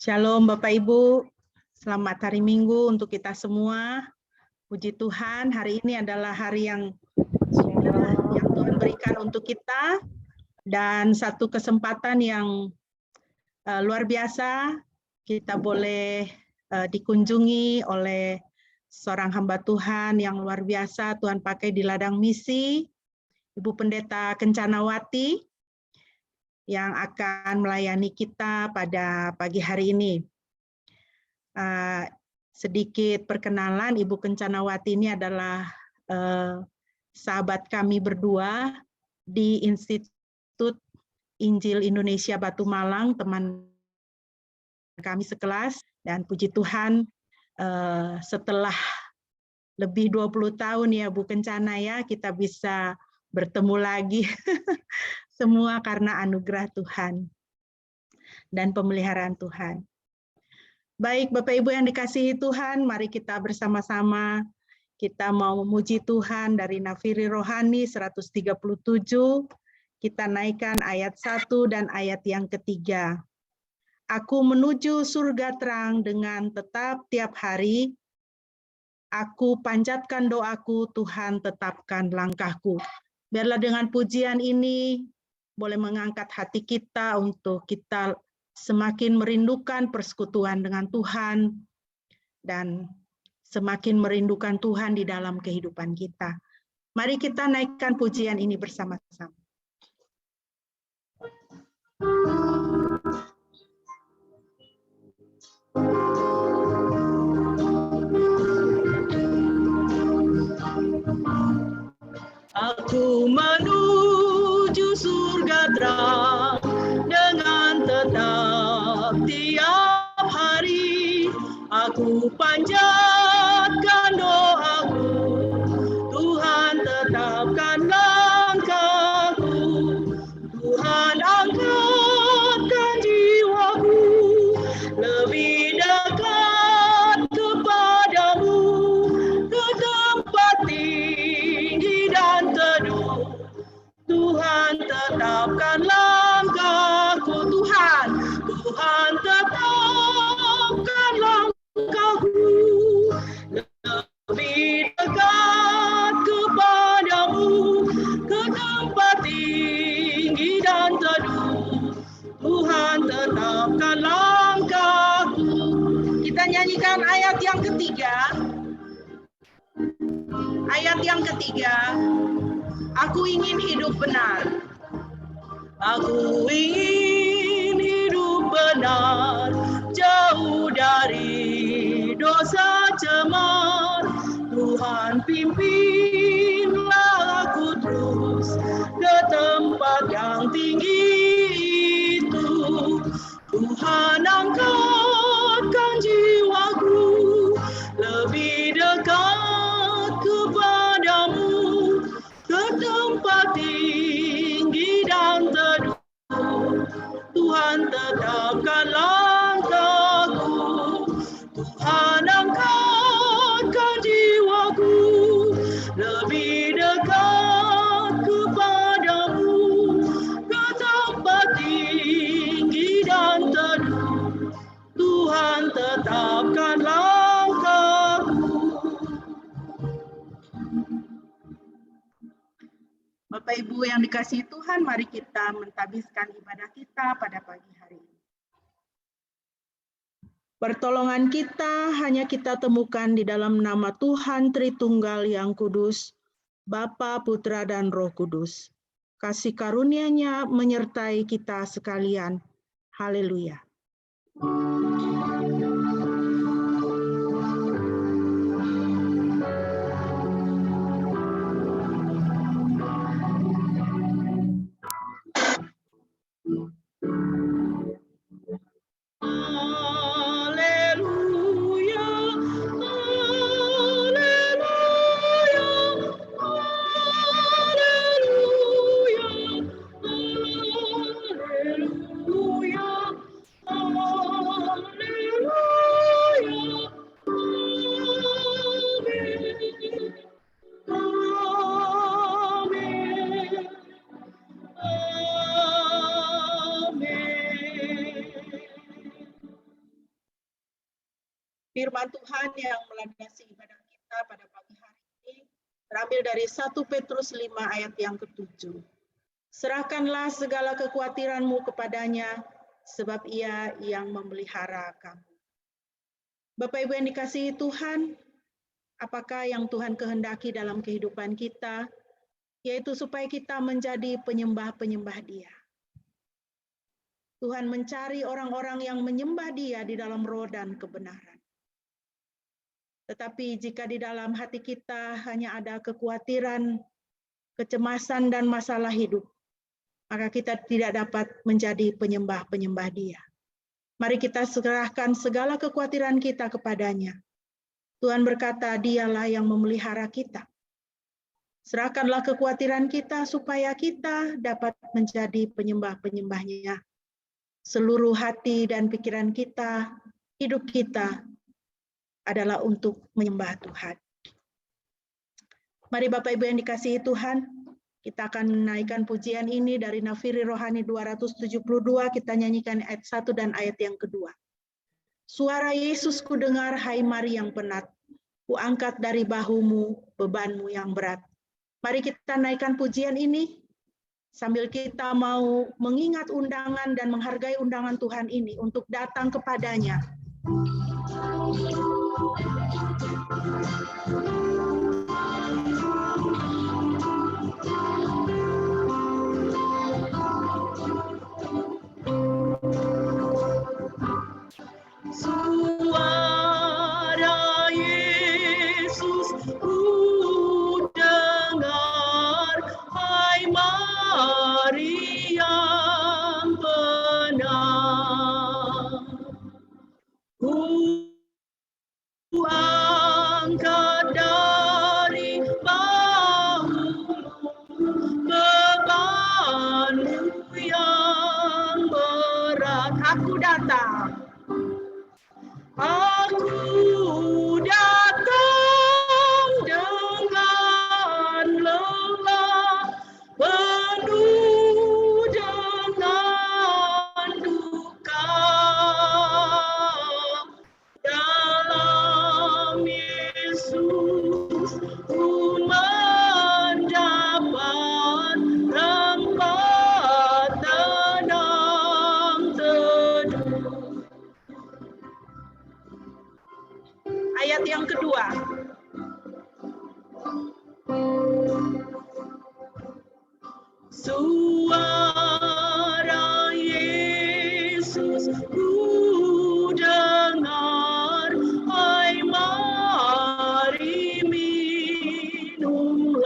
Shalom Bapak Ibu, selamat hari Minggu untuk kita semua. Puji Tuhan, hari ini adalah hari yang Tuhan berikan untuk kita dan satu kesempatan yang luar biasa. Kita boleh dikunjungi oleh seorang hamba Tuhan yang luar biasa Tuhan pakai di ladang misi, Ibu Pendeta Kencanawati, yang akan melayani kita pada pagi hari ini. Sedikit perkenalan, Ibu Kencanawati ini adalah sahabat kami berdua di Institut Injil Indonesia Batu Malang, teman kami sekelas, dan puji Tuhan setelah lebih 20 tahun ya Bu Kencana ya, kita bisa bertemu lagi. Semua karena anugerah Tuhan dan pemeliharaan Tuhan. Baik Bapak Ibu yang dikasihi Tuhan, mari kita bersama-sama kita mau memuji Tuhan dari Nafiri Rohani 137. Kita naikkan ayat 1 dan ayat yang ketiga. Aku menuju surga terang dengan tetap tiap hari. Aku panjatkan doaku, Tuhan tetapkan langkahku. Biarlah dengan pujian ini boleh mengangkat hati kita untuk kita semakin merindukan persekutuan dengan Tuhan dan semakin merindukan Tuhan di dalam kehidupan kita. Mari kita naikkan pujian ini bersama-sama. Aku menuju surga terang dengan tetap tiap hari. Aku panjatkan doaku, Tuhan tetapkan langkahku. Tuhan angkatkan jiwaku lebih dekat kepadamu, ke tempat tinggi dan teduh. Tuhan tetapkan langkahku, Tuhan tetapkan langkahku lebih dekat kepadamu, ke tempat tinggi dan teduh. Tuhan tetapkan langkahku. Kita nyanyikan ayat yang ketiga. Ayat yang ketiga. Aku ingin hidup benar. Aku ingin hidup benar, jauh dari dosa cemar. Tuhan pimpinlah aku terus ke tempat yang tinggi itu. Tuhan angkatkan jiwaku lebih dekat kepadamu, ke tempat tinggi dan teduh. Tuhan tetapkan langkahku. Tuhan angkatkan jiwaku lebih dekat kepadamu, ke tempat tinggi dan teduh. Tuhan tetapkan langkahku. Bapak Ibu yang dikasihi Tuhan, mari kita mentadbiskan ibadah kita pada pagi hari ini. Pertolongan kita hanya kita temukan di dalam nama Tuhan Tritunggal yang kudus, Bapa, Putra, dan Roh Kudus. Kasih karunia-Nya menyertai kita sekalian. Haleluya. Firman Tuhan yang melandasi ibadah kita pada pagi hari ini terambil dari 1 Petrus 5 ayat yang ke-7. Serahkanlah segala kekhawatiranmu kepadanya, sebab Ia yang memelihara kamu. Bapak Ibu yang dikasihi Tuhan, apakah yang Tuhan kehendaki dalam kehidupan kita, yaitu supaya kita menjadi penyembah-penyembah Dia. Tuhan mencari orang-orang yang menyembah Dia di dalam roh dan kebenaran. Tetapi jika di dalam hati kita hanya ada kekhawatiran, kecemasan, dan masalah hidup, maka kita tidak dapat menjadi penyembah-penyembah Dia. Mari kita serahkan segala kekhawatiran kita kepadanya. Tuhan berkata, Dialah yang memelihara kita. Serahkanlah kekhawatiran kita supaya kita dapat menjadi penyembah-penyembah-Nya. Seluruh hati dan pikiran kita, hidup kita adalah untuk menyembah Tuhan. Mari Bapak Ibu yang dikasihi Tuhan, kita akan menaikkan pujian ini dari Nafiri Rohani 272, kita nyanyikan ayat 1 dan ayat yang kedua. Suara Yesus ku dengar, hai Mari yang penat, ku angkat dari bahumu bebanmu yang berat. Mari kita naikkan pujian ini, sambil kita mau mengingat undangan dan menghargai undangan Tuhan ini untuk datang kepadanya. Suara Yesus ku dengar, hai Mari yang penat, ku angkat dari bahumu bebanmu yang berat. Aku datang. Aku datang dengan lelah, penuh dengan duka. Dalam Yesus ku mendapat tempat tenang teduh. Ayat yang kedua. Suara Yesus ku dengar, hai Mari minumlah.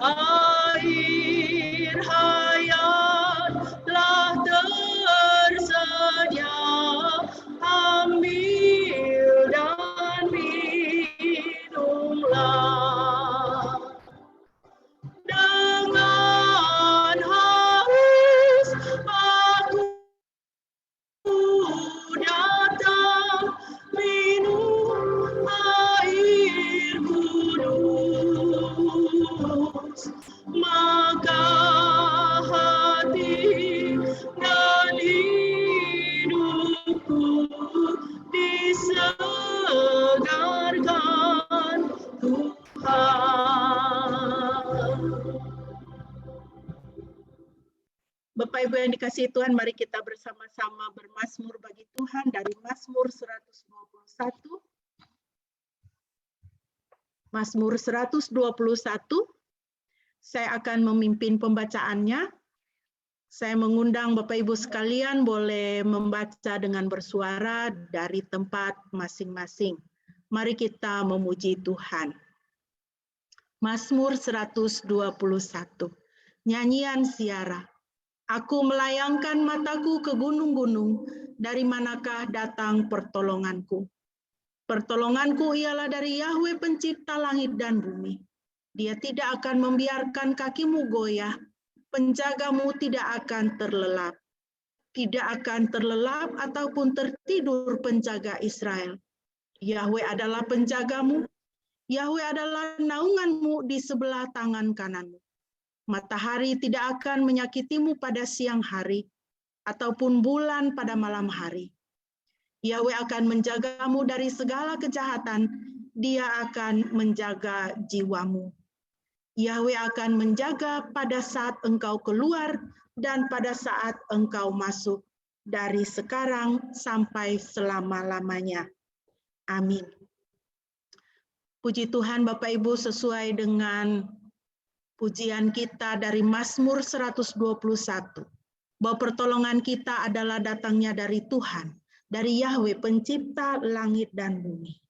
Air hayat telah tersedia, ambil dan minumlah. Dengan haus aku datang, minum air kudus, maka hati dan hidupku disegarkan Tuhan. Bapak Ibu yang dikasihi Tuhan, mari kita bersama-sama bermazmur bagi Tuhan dari Mazmur 121. Mazmur 121, saya akan memimpin pembacaannya. Saya mengundang Bapak Ibu sekalian boleh membaca dengan bersuara dari tempat masing-masing. Mari kita memuji Tuhan. Mazmur 121, nyanyian Siara. Aku melayangkan mataku ke gunung-gunung, dari manakah datang pertolonganku? Pertolonganku ialah dari Yahweh pencipta langit dan bumi. Dia tidak akan membiarkan kakimu goyah, penjagamu tidak akan terlelap. Tidak akan terlelap ataupun tertidur penjaga Israel. Yahweh adalah penjagamu, Yahweh adalah naunganmu di sebelah tangan kananmu. Matahari tidak akan menyakitimu pada siang hari, ataupun bulan pada malam hari. Yahweh akan menjagamu dari segala kejahatan. Dia akan menjaga jiwamu. Yahweh akan menjaga pada saat engkau keluar dan pada saat engkau masuk, dari sekarang sampai selama-lamanya. Amin. Puji Tuhan Bapak Ibu, sesuai dengan pujian kita dari Mazmur 121. Bahwa pertolongan kita adalah datangnya dari Tuhan, dari Yahweh pencipta langit dan bumi.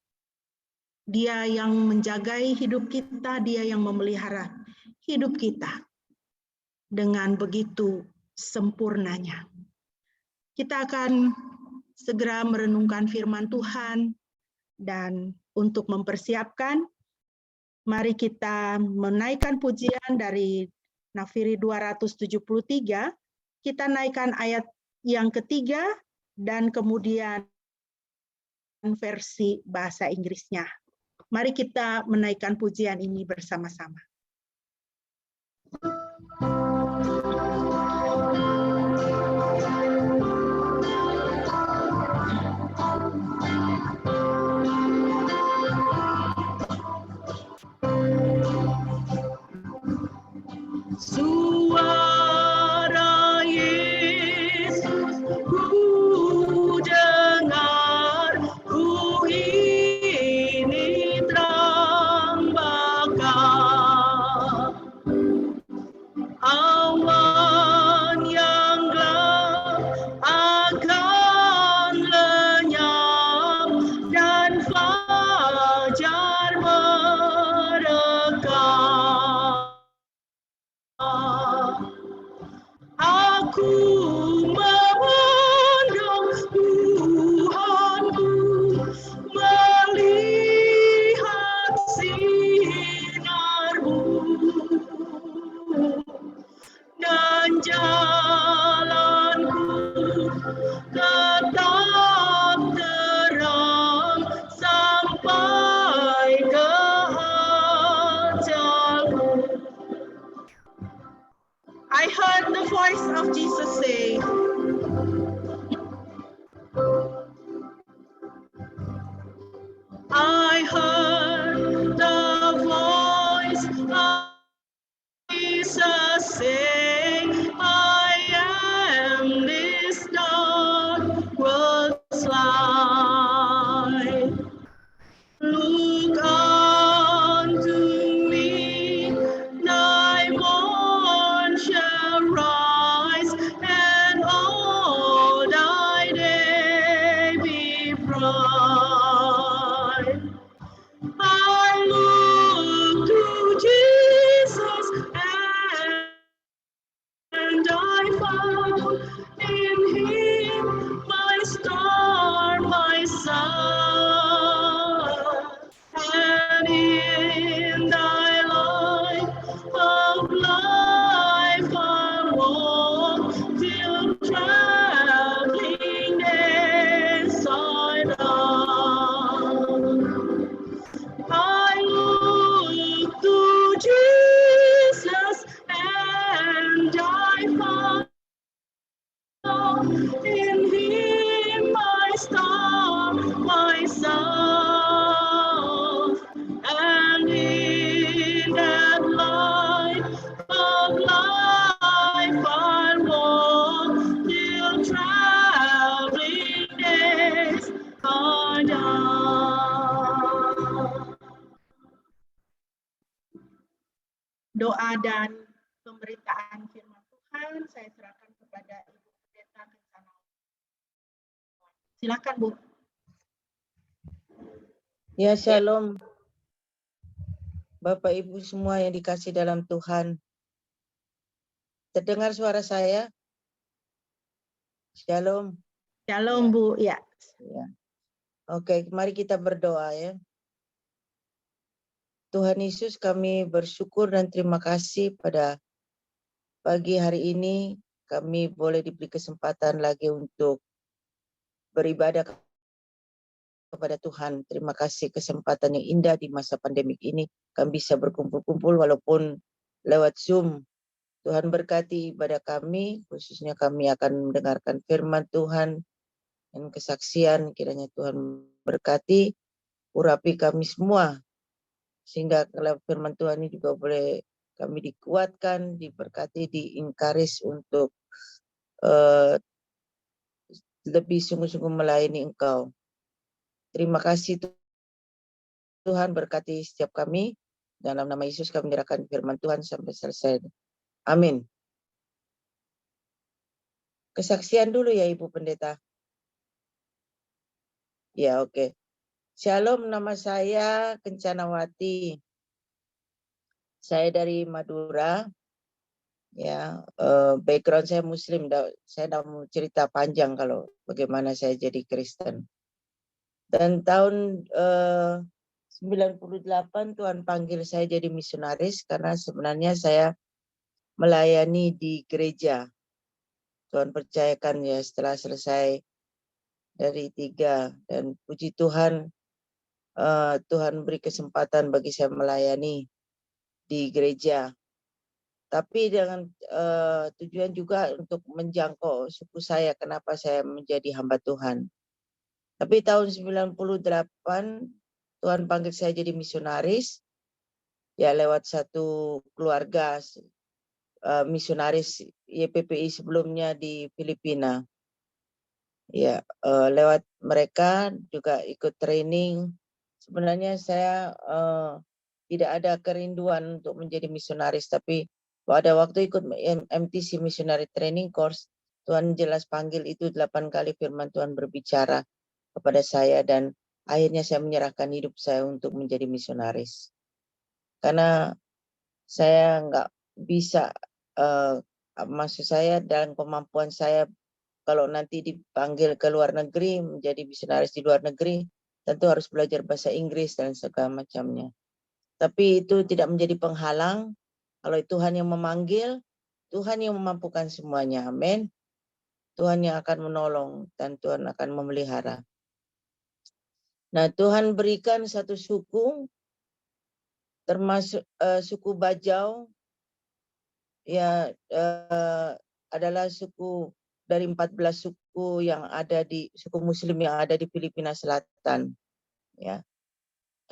Dia yang menjagai hidup kita, dia yang memelihara hidup kita dengan begitu sempurnanya. Kita akan segera merenungkan firman Tuhan, dan untuk mempersiapkan, mari kita menaikkan pujian dari Nafiri 273, kita naikkan ayat yang ketiga dan kemudian versi bahasa Inggrisnya. Mari kita menaikkan pujian ini bersama-sama. Suara Yesus ku dengar, ku ini terang bakar. Awan yang gelap akan lenyap dan fajar merekam. Aku memandang Tuhanku, melihat sinar-Mu, dan jalanku tetap terang sampai ke ajalmu. I heard the voice of Jesus say, I heard the voice of Jesus say, I am this dark world's light. Look unto me, thy morn shall rise, and all thy day be bright. I look to Jesus, and I found in him my star, my sun. And in thy light of life I walk till traveling days are done. I look to Jesus, and I found in him my star, my sun. And in that light of life I walk till traveling days are done. Doa dan pemberitaan firman Tuhan saya serahkan kepada Ibu Pendeta Kencana. Silakan, Bu. Ya, shalom. Bapak Ibu semua yang dikasih dalam Tuhan. Terdengar suara saya? Shalom. Shalom, Bu. Ya. Ya. Oke, mari kita berdoa ya. Tuhan Yesus, kami bersyukur dan terima kasih pada pagi hari ini kami boleh diberi kesempatan lagi untuk beribadah kepada Tuhan. Terima kasih kesempatan yang indah di masa pandemik ini. Kami bisa berkumpul-kumpul walaupun lewat Zoom. Tuhan berkati ibadah kami, khususnya kami akan mendengarkan firman Tuhan dan kesaksian. Kiranya Tuhan berkati, urapi kami semua, sehingga kalau firman Tuhan ini juga boleh kami dikuatkan, diberkati, di-encourage untuk lebih sungguh-sungguh melayani Engkau. Terima kasih Tuhan, berkati setiap kami. Dalam nama Yesus kami menyerahkan firman Tuhan sampai selesai. Amin. Kesaksian dulu ya Ibu Pendeta. Ya, oke. Shalom, nama saya Kencanawati. Saya dari Madura. Ya, background saya Muslim. Saya tidak mau cerita panjang kalau bagaimana saya jadi Kristen. Dan tahun 98 Tuhan panggil saya jadi misionaris karena sebenarnya saya melayani di gereja. Tuhan percayakan ya setelah selesai dari 3, dan puji Tuhan, Tuhan beri kesempatan bagi saya melayani di gereja. Tapi dengan tujuan juga untuk menjangkau suku saya, kenapa saya menjadi hamba Tuhan. Tapi tahun 98 Tuhan panggil saya jadi misionaris, ya lewat satu keluarga misionaris YPPI sebelumnya di Filipina. Ya, lewat mereka juga ikut training. Sebenarnya saya tidak ada kerinduan untuk menjadi misionaris, tapi pada waktu ikut MTC Missionary Training Course, Tuhan jelas panggil itu 8 kali firman Tuhan berbicara kepada saya, dan akhirnya saya menyerahkan hidup saya untuk menjadi misionaris. Karena saya nggak bisa, maksud saya dalam kemampuan saya, kalau nanti dipanggil ke luar negeri, menjadi misionaris di luar negeri, tentu harus belajar bahasa Inggris dan segala macamnya. Tapi itu tidak menjadi penghalang. Kalau Tuhan yang memanggil, Tuhan yang memampukan semuanya. Amin. Tuhan yang akan menolong dan Tuhan akan memelihara. Nah, Tuhan berikan satu suku, termasuk suku Bajau, ya adalah suku dari 14 suku yang ada di suku Muslim yang ada di Filipina Selatan. Ya,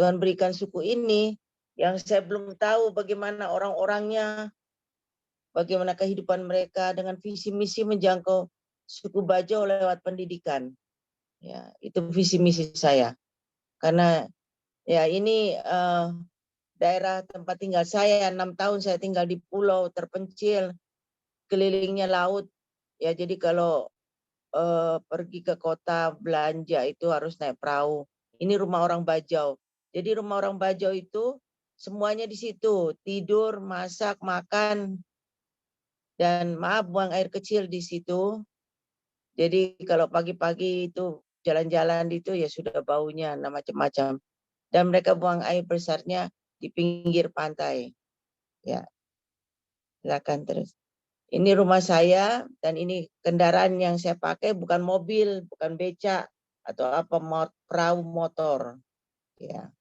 Tuhan berikan suku ini yang saya belum tahu bagaimana orang-orangnya, bagaimana kehidupan mereka, dengan visi misi menjangkau suku Bajau lewat pendidikan. Ya, itu visi misi saya. Karena ya ini daerah tempat tinggal saya, 6 tahun saya tinggal di pulau terpencil, kelilingnya laut. Ya, jadi kalau pergi ke kota belanja itu harus naik perahu. Ini rumah orang Bajau. Jadi rumah orang Bajau itu semuanya di situ, tidur, masak, makan, dan maaf buang air kecil di situ. Jadi kalau pagi-pagi itu jalan-jalan itu ya sudah baunya macam-macam. Dan mereka buang air besarnya di pinggir pantai. Ya, silakan terus. Ini rumah saya dan ini kendaraan yang saya pakai bukan mobil, bukan becak atau apa, perahu motor. Ya.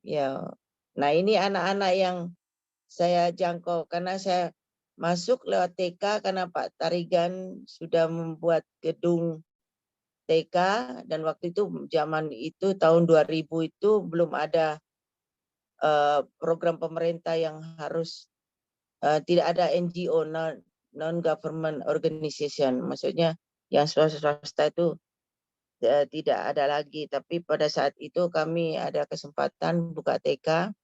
Ya. Nah, ini anak-anak yang saya jangkau karena saya masuk lewat TK karena Pak Tarigan sudah membuat gedung TK, dan waktu itu zaman itu tahun 2000 itu belum ada program pemerintah yang harus tidak ada NGO, non-government organization, maksudnya yang swasta itu tidak ada lagi. Tapi pada saat itu kami ada kesempatan buka TK,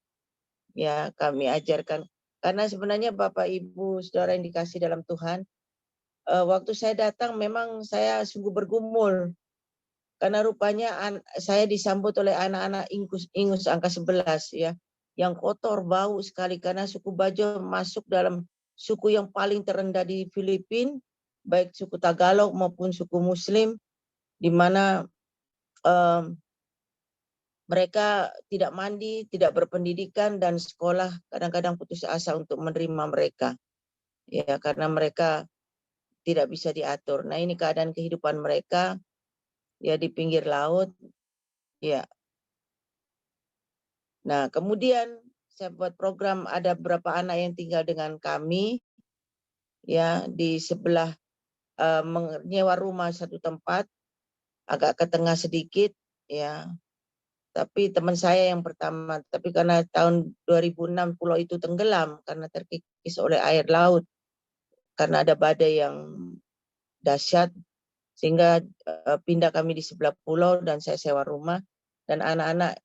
ya kami ajarkan. Karena sebenarnya Bapak Ibu Saudara yang dikasih dalam Tuhan, waktu saya datang memang saya sungguh bergumul. Karena rupanya saya disambut oleh anak-anak ingus angka 11 ya, yang kotor, bau sekali, karena suku Bajau masuk dalam suku yang paling terendah di Filipina, baik suku Tagalog maupun suku Muslim, di mana mereka tidak mandi, tidak berpendidikan, dan sekolah kadang-kadang putus asa untuk menerima mereka. Ya, karena mereka tidak bisa diatur. Nah, ini keadaan kehidupan mereka ya di pinggir laut. Ya. Nah, kemudian saya buat program, ada beberapa anak yang tinggal dengan kami ya di sebelah menyewa rumah satu tempat, agak ke tengah sedikit, ya. Tapi teman saya yang pertama, tapi karena tahun 2006 pulau itu tenggelam karena terkikis oleh air laut, karena ada badai yang dahsyat, sehingga pindah kami di sebelah pulau dan saya sewa rumah, dan anak-anak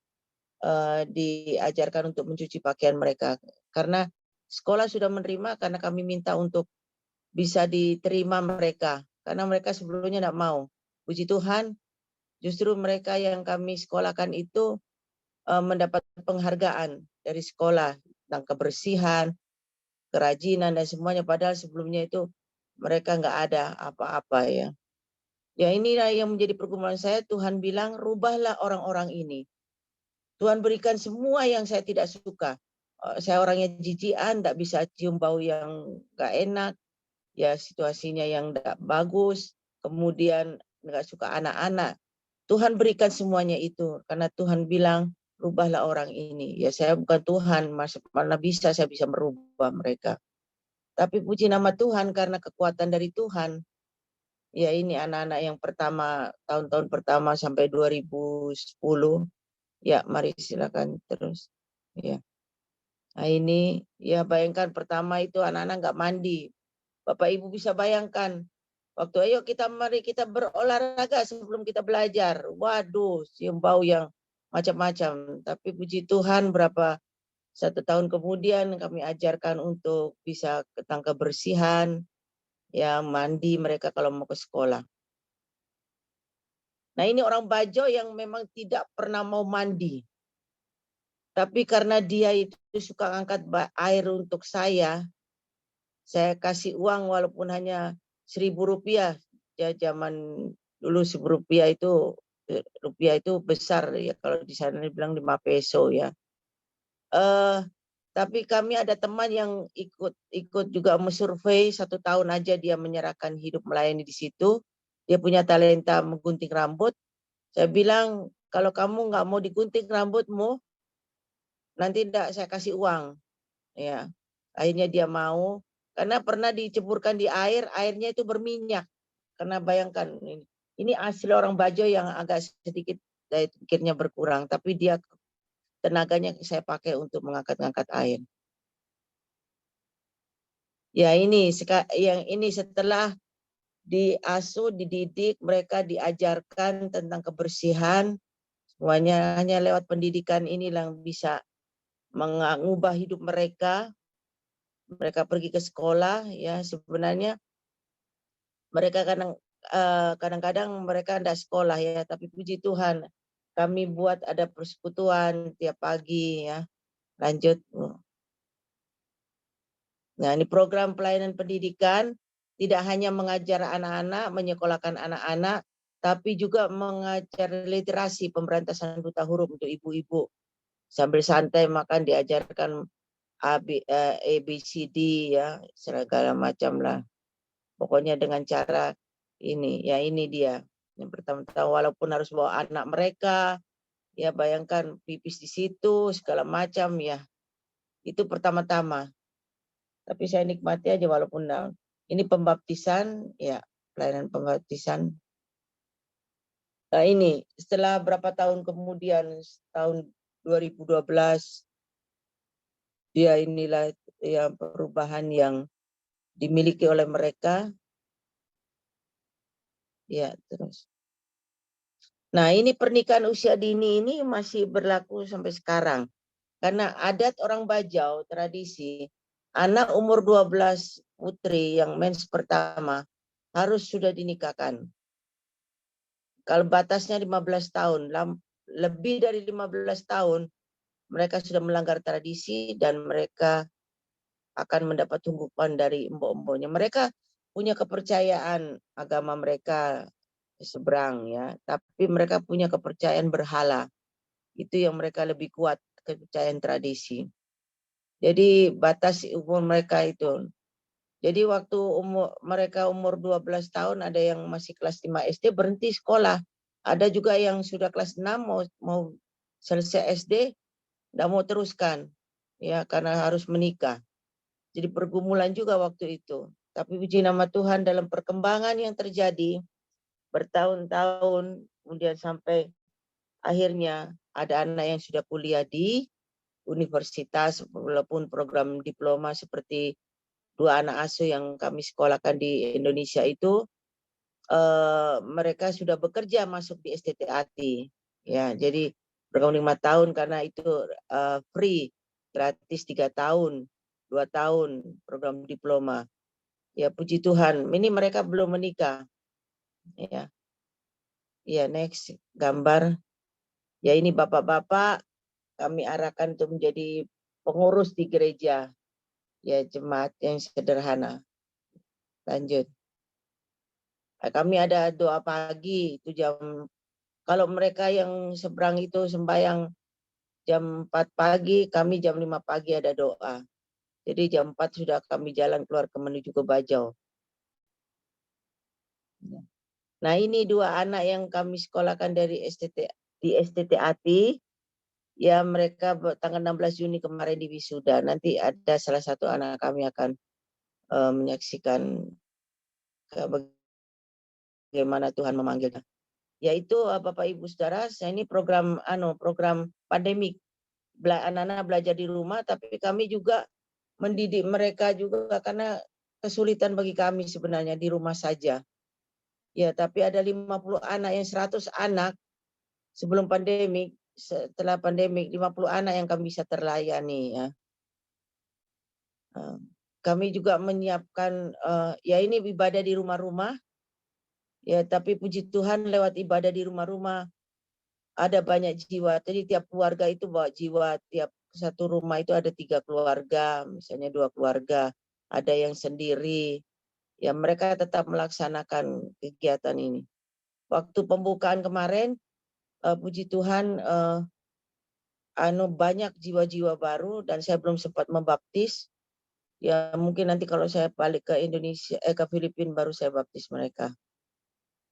diajarkan untuk mencuci pakaian mereka. Karena sekolah sudah menerima, karena kami minta untuk bisa diterima mereka, karena mereka sebelumnya tidak mau. Puji Tuhan, justru mereka yang kami sekolahkan itu mendapat penghargaan dari sekolah tentang kebersihan, kerajinan dan semuanya, padahal sebelumnya itu mereka nggak ada apa-apa, ya. Ya, inilah yang menjadi pergumulan saya. Tuhan bilang, rubahlah orang-orang ini. Tuhan berikan semua yang saya tidak suka. Saya orangnya jijian, tidak bisa cium bau yang nggak enak, ya situasinya yang tidak bagus, kemudian nggak suka anak-anak. Tuhan berikan semuanya itu, karena Tuhan bilang, rubahlah orang ini. Ya, saya bukan Tuhan, mana bisa saya bisa merubah mereka. Tapi puji nama Tuhan, karena kekuatan dari Tuhan. Ya, ini anak-anak yang pertama, tahun-tahun pertama sampai 2010. Ya, mari silakan terus. Ya. Nah, ini ya bayangkan pertama itu anak-anak nggak mandi. Bapak Ibu bisa bayangkan, waktu ayo mari kita berolahraga sebelum kita belajar. Waduh, cium bau yang macam-macam. Tapi puji Tuhan, satu tahun kemudian kami ajarkan untuk bisa tentang kebersihan, ya mandi mereka kalau mau ke sekolah. Nah, ini orang Bajo yang memang tidak pernah mau mandi. Tapi karena dia itu suka angkat air untuk saya kasih uang walaupun hanya Rp1.000. Ya, zaman dulu rupiah itu besar, ya, kalau di sana dibilang 5 peso, ya. Tapi kami ada teman yang ikut juga survei 1 tahun aja dia menyerahkan hidup melayani di situ. Dia punya talenta menggunting rambut. Saya bilang, kalau kamu nggak mau digunting rambutmu, nanti enggak saya kasih uang. Ya, akhirnya dia mau, karena pernah diceburkan di air, airnya itu berminyak. Karena bayangkan, ini asli orang Bajo yang agak sedikit daya pikirnya berkurang, tapi dia tenaganya saya pakai untuk mengangkat-angkat air. Ya, yang ini setelah diasuh, dididik, mereka diajarkan tentang kebersihan, semuanya hanya lewat pendidikan inilah yang bisa mengubah hidup mereka. Mereka pergi ke sekolah, ya sebenarnya mereka kadang-kadang mereka tidak sekolah, ya, tapi puji Tuhan kami buat ada persekutuan tiap pagi, ya. Lanjut. Nah, ini program pelayanan pendidikan tidak hanya mengajar anak-anak, menyekolahkan anak-anak, tapi juga mengajar literasi pemberantasan buta huruf untuk ibu-ibu. Sambil santai makan diajarkan ABCD, ya, segala macam lah. Pokoknya dengan cara ini, ya ini dia. Yang pertama-tama walaupun harus bawa anak mereka, ya bayangkan pipis di situ, segala macam, ya. Itu pertama-tama. Tapi saya nikmati aja walaupun ini pembaptisan, ya, pelayanan pembaptisan. Nah, ini setelah berapa tahun kemudian, tahun 2012, ya inilah ya perubahan yang dimiliki oleh mereka. Ya, terus. Nah, ini pernikahan usia dini ini masih berlaku sampai sekarang. Karena adat orang Bajau, tradisi, anak umur 12 putri yang mens pertama harus sudah dinikahkan. Kalau batasnya 15 tahun, lebih dari 15 tahun, mereka sudah melanggar tradisi dan mereka akan mendapat tunggukan dari embok-emboknya. Mereka punya kepercayaan agama mereka seberang, ya, tapi mereka punya kepercayaan berhala. Itu yang mereka lebih kuat, kepercayaan tradisi. Jadi batas umur mereka itu. Jadi waktu mereka umur 12 tahun, ada yang masih kelas 5 SD berhenti sekolah. Ada juga yang sudah kelas 6 mau selesai SD, tidak mau teruskan, ya, karena harus menikah. Jadi pergumulan juga waktu itu. Tapi puji nama Tuhan dalam perkembangan yang terjadi bertahun-tahun, kemudian sampai akhirnya ada anak yang sudah kuliah di universitas, walaupun program diploma seperti 2 anak asuh yang kami sekolahkan di Indonesia itu, mereka sudah bekerja masuk di STTAT. Ya, jadi program 5 tahun karena itu free, gratis 3 tahun, 2 tahun program diploma. Ya, puji Tuhan. Ini mereka belum menikah. Ya, ya next gambar. Ya, ini bapak-bapak kami arahkan untuk menjadi pengurus di gereja. Ya, jemaat yang sederhana. Lanjut. Kami ada doa pagi itu kalau mereka yang seberang itu sembahyang jam 4 pagi, kami jam 5 pagi ada doa. Jadi jam 4 sudah kami jalan keluar menuju ke Bajau. Nah, ini 2 anak yang kami sekolahkan dari STTAT. Ya, mereka tanggal 16 Juni kemarin di wisuda. Nanti ada salah satu anak kami akan menyaksikan bagaimana Tuhan memanggilnya. Yaitu Bapak Ibu Saudara, saya ini program pandemik. Anak-anak belajar di rumah, tapi kami juga mendidik mereka juga karena kesulitan bagi kami sebenarnya di rumah saja. Ya, tapi ada 50 anak yang 100 anak sebelum pandemik, setelah pandemik 50 anak yang kami bisa terlayani ya. Kami juga menyiapkan ya ini ibadah di rumah-rumah. Ya, tapi puji Tuhan lewat ibadah di rumah-rumah ada banyak jiwa. Jadi tiap keluarga itu bawa jiwa, tiap satu rumah itu ada 3 keluarga, misalnya 2 keluarga, ada yang sendiri. Ya, mereka tetap melaksanakan kegiatan ini. Waktu pembukaan kemarin, puji Tuhan banyak jiwa-jiwa baru dan saya belum sempat membaptis. Ya, mungkin nanti kalau saya balik ke Indonesia, ke Filipina baru saya baptis mereka.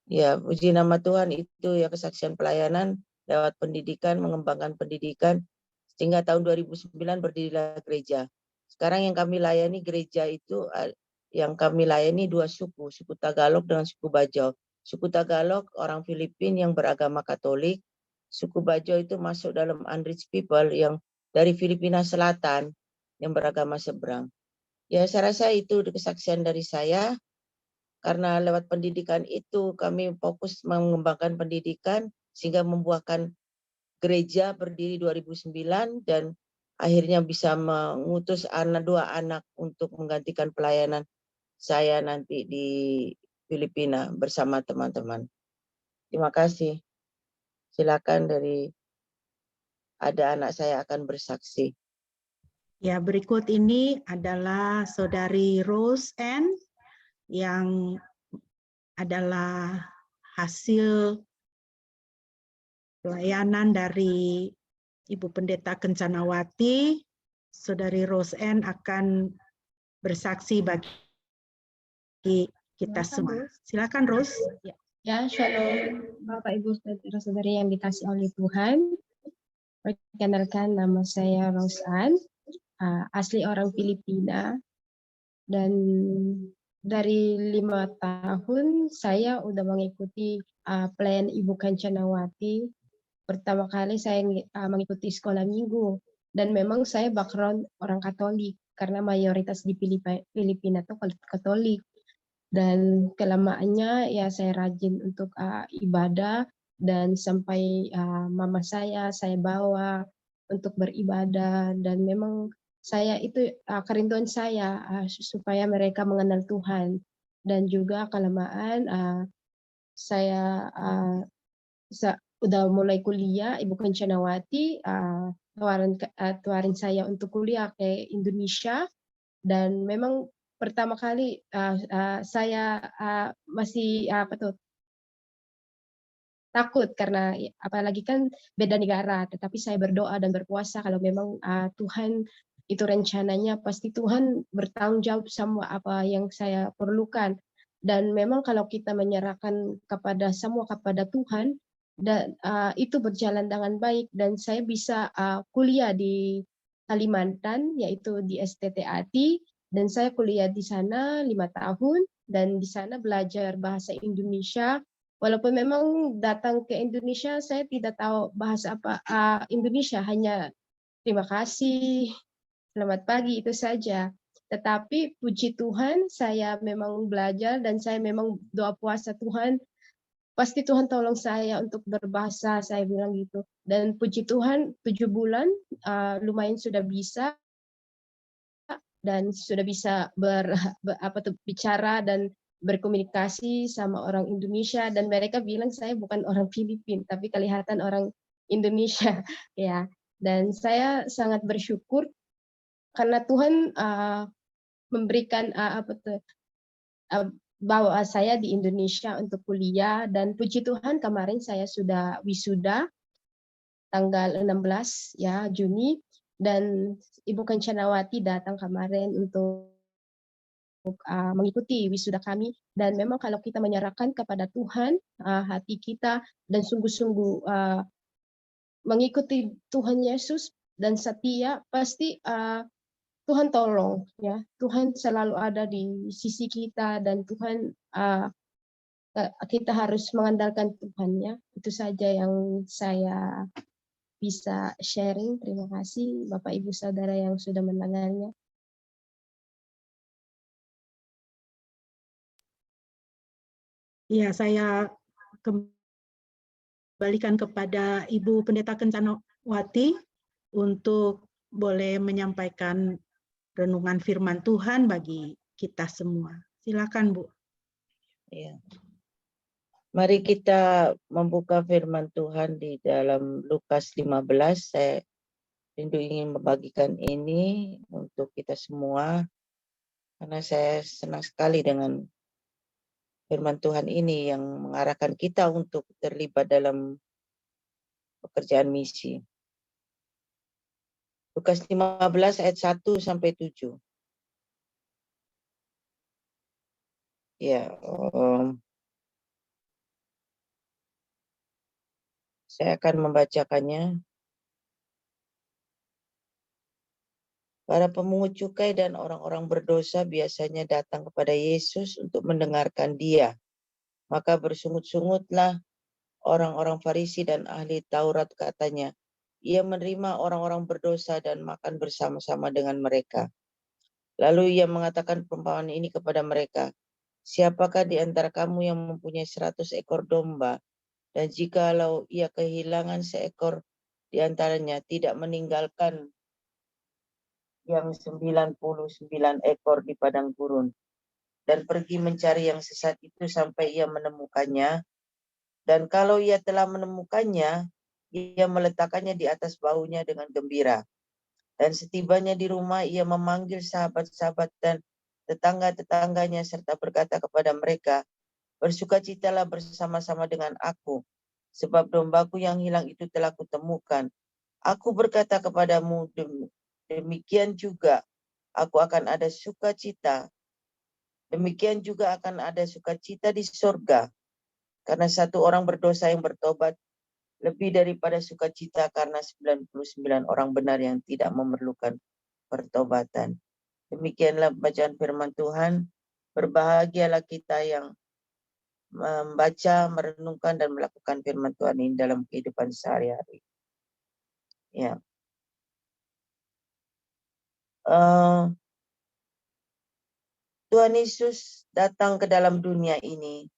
Ya, puji nama Tuhan itu ya kesaksian pelayanan lewat pendidikan, mengembangkan pendidikan, sehingga tahun 2009 berdirilah gereja. Sekarang yang kami layani gereja itu, yang kami layani 2 suku, suku Tagalog dengan suku Bajau. Suku Tagalog orang Filipina yang beragama Katolik, suku Bajau itu masuk dalam unreached people yang dari Filipina Selatan yang beragama seberang. Ya, saya rasa itu kesaksian dari saya. Karena lewat pendidikan itu kami fokus mengembangkan pendidikan sehingga membuahkan gereja berdiri 2009 dan akhirnya bisa mengutus 2 anak untuk menggantikan pelayanan saya nanti di Filipina bersama teman-teman. Terima kasih. Silakan ada anak saya akan bersaksi. Ya, berikut ini adalah Saudari Rose Ann yang adalah hasil pelayanan dari Ibu Pendeta Kencanawati. Saudari Rose Ann akan bersaksi bagi kita semua. Silakan, Rose. Ya, shalom Bapak Ibu saudara-saudari yang dikasih oleh Tuhan. Perkenalkan, nama saya Rose Ann, asli orang Filipina, dan dari 5 tahun saya udah mengikuti pelayanan Ibu Kencanawati. Pertama kali saya mengikuti sekolah minggu, dan memang saya background orang Katolik karena mayoritas di Filipina itu Katolik. Dan kelamaannya ya saya rajin untuk ibadah, dan sampai mama saya bawa untuk beribadah, dan memang saya itu kerinduan saya supaya mereka mengenal Tuhan. Dan juga kelamaan saya udah mulai kuliah, Ibu Kencanawati tawarin saya untuk kuliah ke Indonesia, dan memang pertama kali saya masih takut karena apalagi kan beda negara, tetapi saya berdoa dan berpuasa kalau memang Tuhan itu rencananya, pasti Tuhan bertanggung jawab sama apa yang saya perlukan. Dan memang kalau kita menyerahkan semua kepada Tuhan, dan itu berjalan dengan baik, dan saya bisa kuliah di Kalimantan, yaitu di STTAT, Dan saya kuliah di sana 5 tahun dan di sana belajar bahasa Indonesia. Walaupun memang datang ke Indonesia saya tidak tahu bahasa apa Indonesia, hanya terima kasih, selamat pagi itu saja. Tetapi puji Tuhan saya memang belajar dan saya memang doa puasa Tuhan, pasti Tuhan tolong saya untuk berbahasa, saya bilang gitu. Dan puji Tuhan 7 bulan lumayan sudah bisa dan sudah bisa bicara dan berkomunikasi sama orang Indonesia, dan mereka bilang saya bukan orang Filipina tapi kelihatan orang Indonesia ya. Dan saya sangat bersyukur karena Tuhan memberikan bawa saya di Indonesia untuk kuliah, dan puji Tuhan kemarin saya sudah wisuda tanggal 16 ya Juni, dan Ibu Kencanawati datang kemarin untuk mengikuti wisuda kami. Dan memang kalau kita menyerahkan kepada Tuhan hati kita dan sungguh-sungguh mengikuti Tuhan Yesus dan setia, pasti Tuhan tolong ya. Tuhan selalu ada di sisi kita dan Tuhan kita harus mengandalkan Tuhan ya. Itu saja yang saya bisa sharing. Terima kasih Bapak Ibu Saudara yang sudah mendengarnya. Ya, saya kembalikan kepada Ibu Pendeta Kencanawati untuk boleh menyampaikan renungan firman Tuhan bagi kita semua. Silakan, Bu. Ya. Mari kita membuka firman Tuhan di dalam Lukas 15. Saya rindu ingin membagikan ini untuk kita semua, karena saya senang sekali dengan firman Tuhan ini yang mengarahkan kita untuk terlibat dalam pekerjaan misi. Lukas 15 ayat 1 sampai 7. Ya, saya akan membacakannya. Para pemungut cukai dan orang-orang berdosa biasanya datang kepada Yesus untuk mendengarkan Dia. Maka bersungut-sungutlah orang-orang Farisi dan ahli Taurat, katanya, ia menerima orang-orang berdosa dan makan bersama-sama dengan mereka. Lalu ia mengatakan perumpamaan ini kepada mereka, siapakah di antara kamu yang mempunyai 100 ekor domba, dan jikalau ia kehilangan seekor di antaranya, tidak meninggalkan yang 99 ekor di padang gurun, dan pergi mencari yang sesat itu sampai ia menemukannya. Dan kalau ia telah menemukannya, ia meletakkannya di atas bahunya dengan gembira. Dan setibanya di rumah, ia memanggil sahabat-sahabat dan tetangga-tetangganya serta berkata kepada mereka, bersukacitalah bersama-sama dengan aku, sebab dombaku yang hilang itu telah kutemukan. Aku berkata kepadamu, demikian juga aku akan ada sukacita. Demikian juga akan ada sukacita di sorga, karena satu orang berdosa yang bertobat lebih daripada sukacita karena 99 orang benar yang tidak memerlukan pertobatan. Demikianlah bacaan firman Tuhan. Berbahagialah kita yang membaca, merenungkan, dan melakukan firman Tuhan ini dalam kehidupan sehari-hari. Ya. Tuhan Yesus datang ke dalam dunia ini,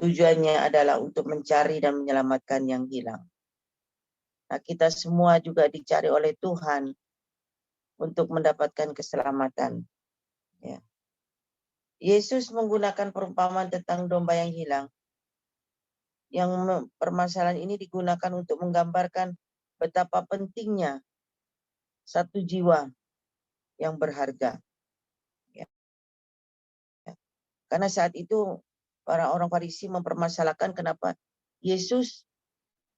tujuannya adalah untuk mencari dan menyelamatkan yang hilang. Nah, kita semua juga dicari oleh Tuhan untuk mendapatkan keselamatan. Ya. Yesus menggunakan perumpamaan tentang domba yang hilang. Yang permasalahan ini digunakan untuk menggambarkan betapa pentingnya satu jiwa yang berharga. Ya. Karena saat itu para orang Farisi mempermasalahkan kenapa Yesus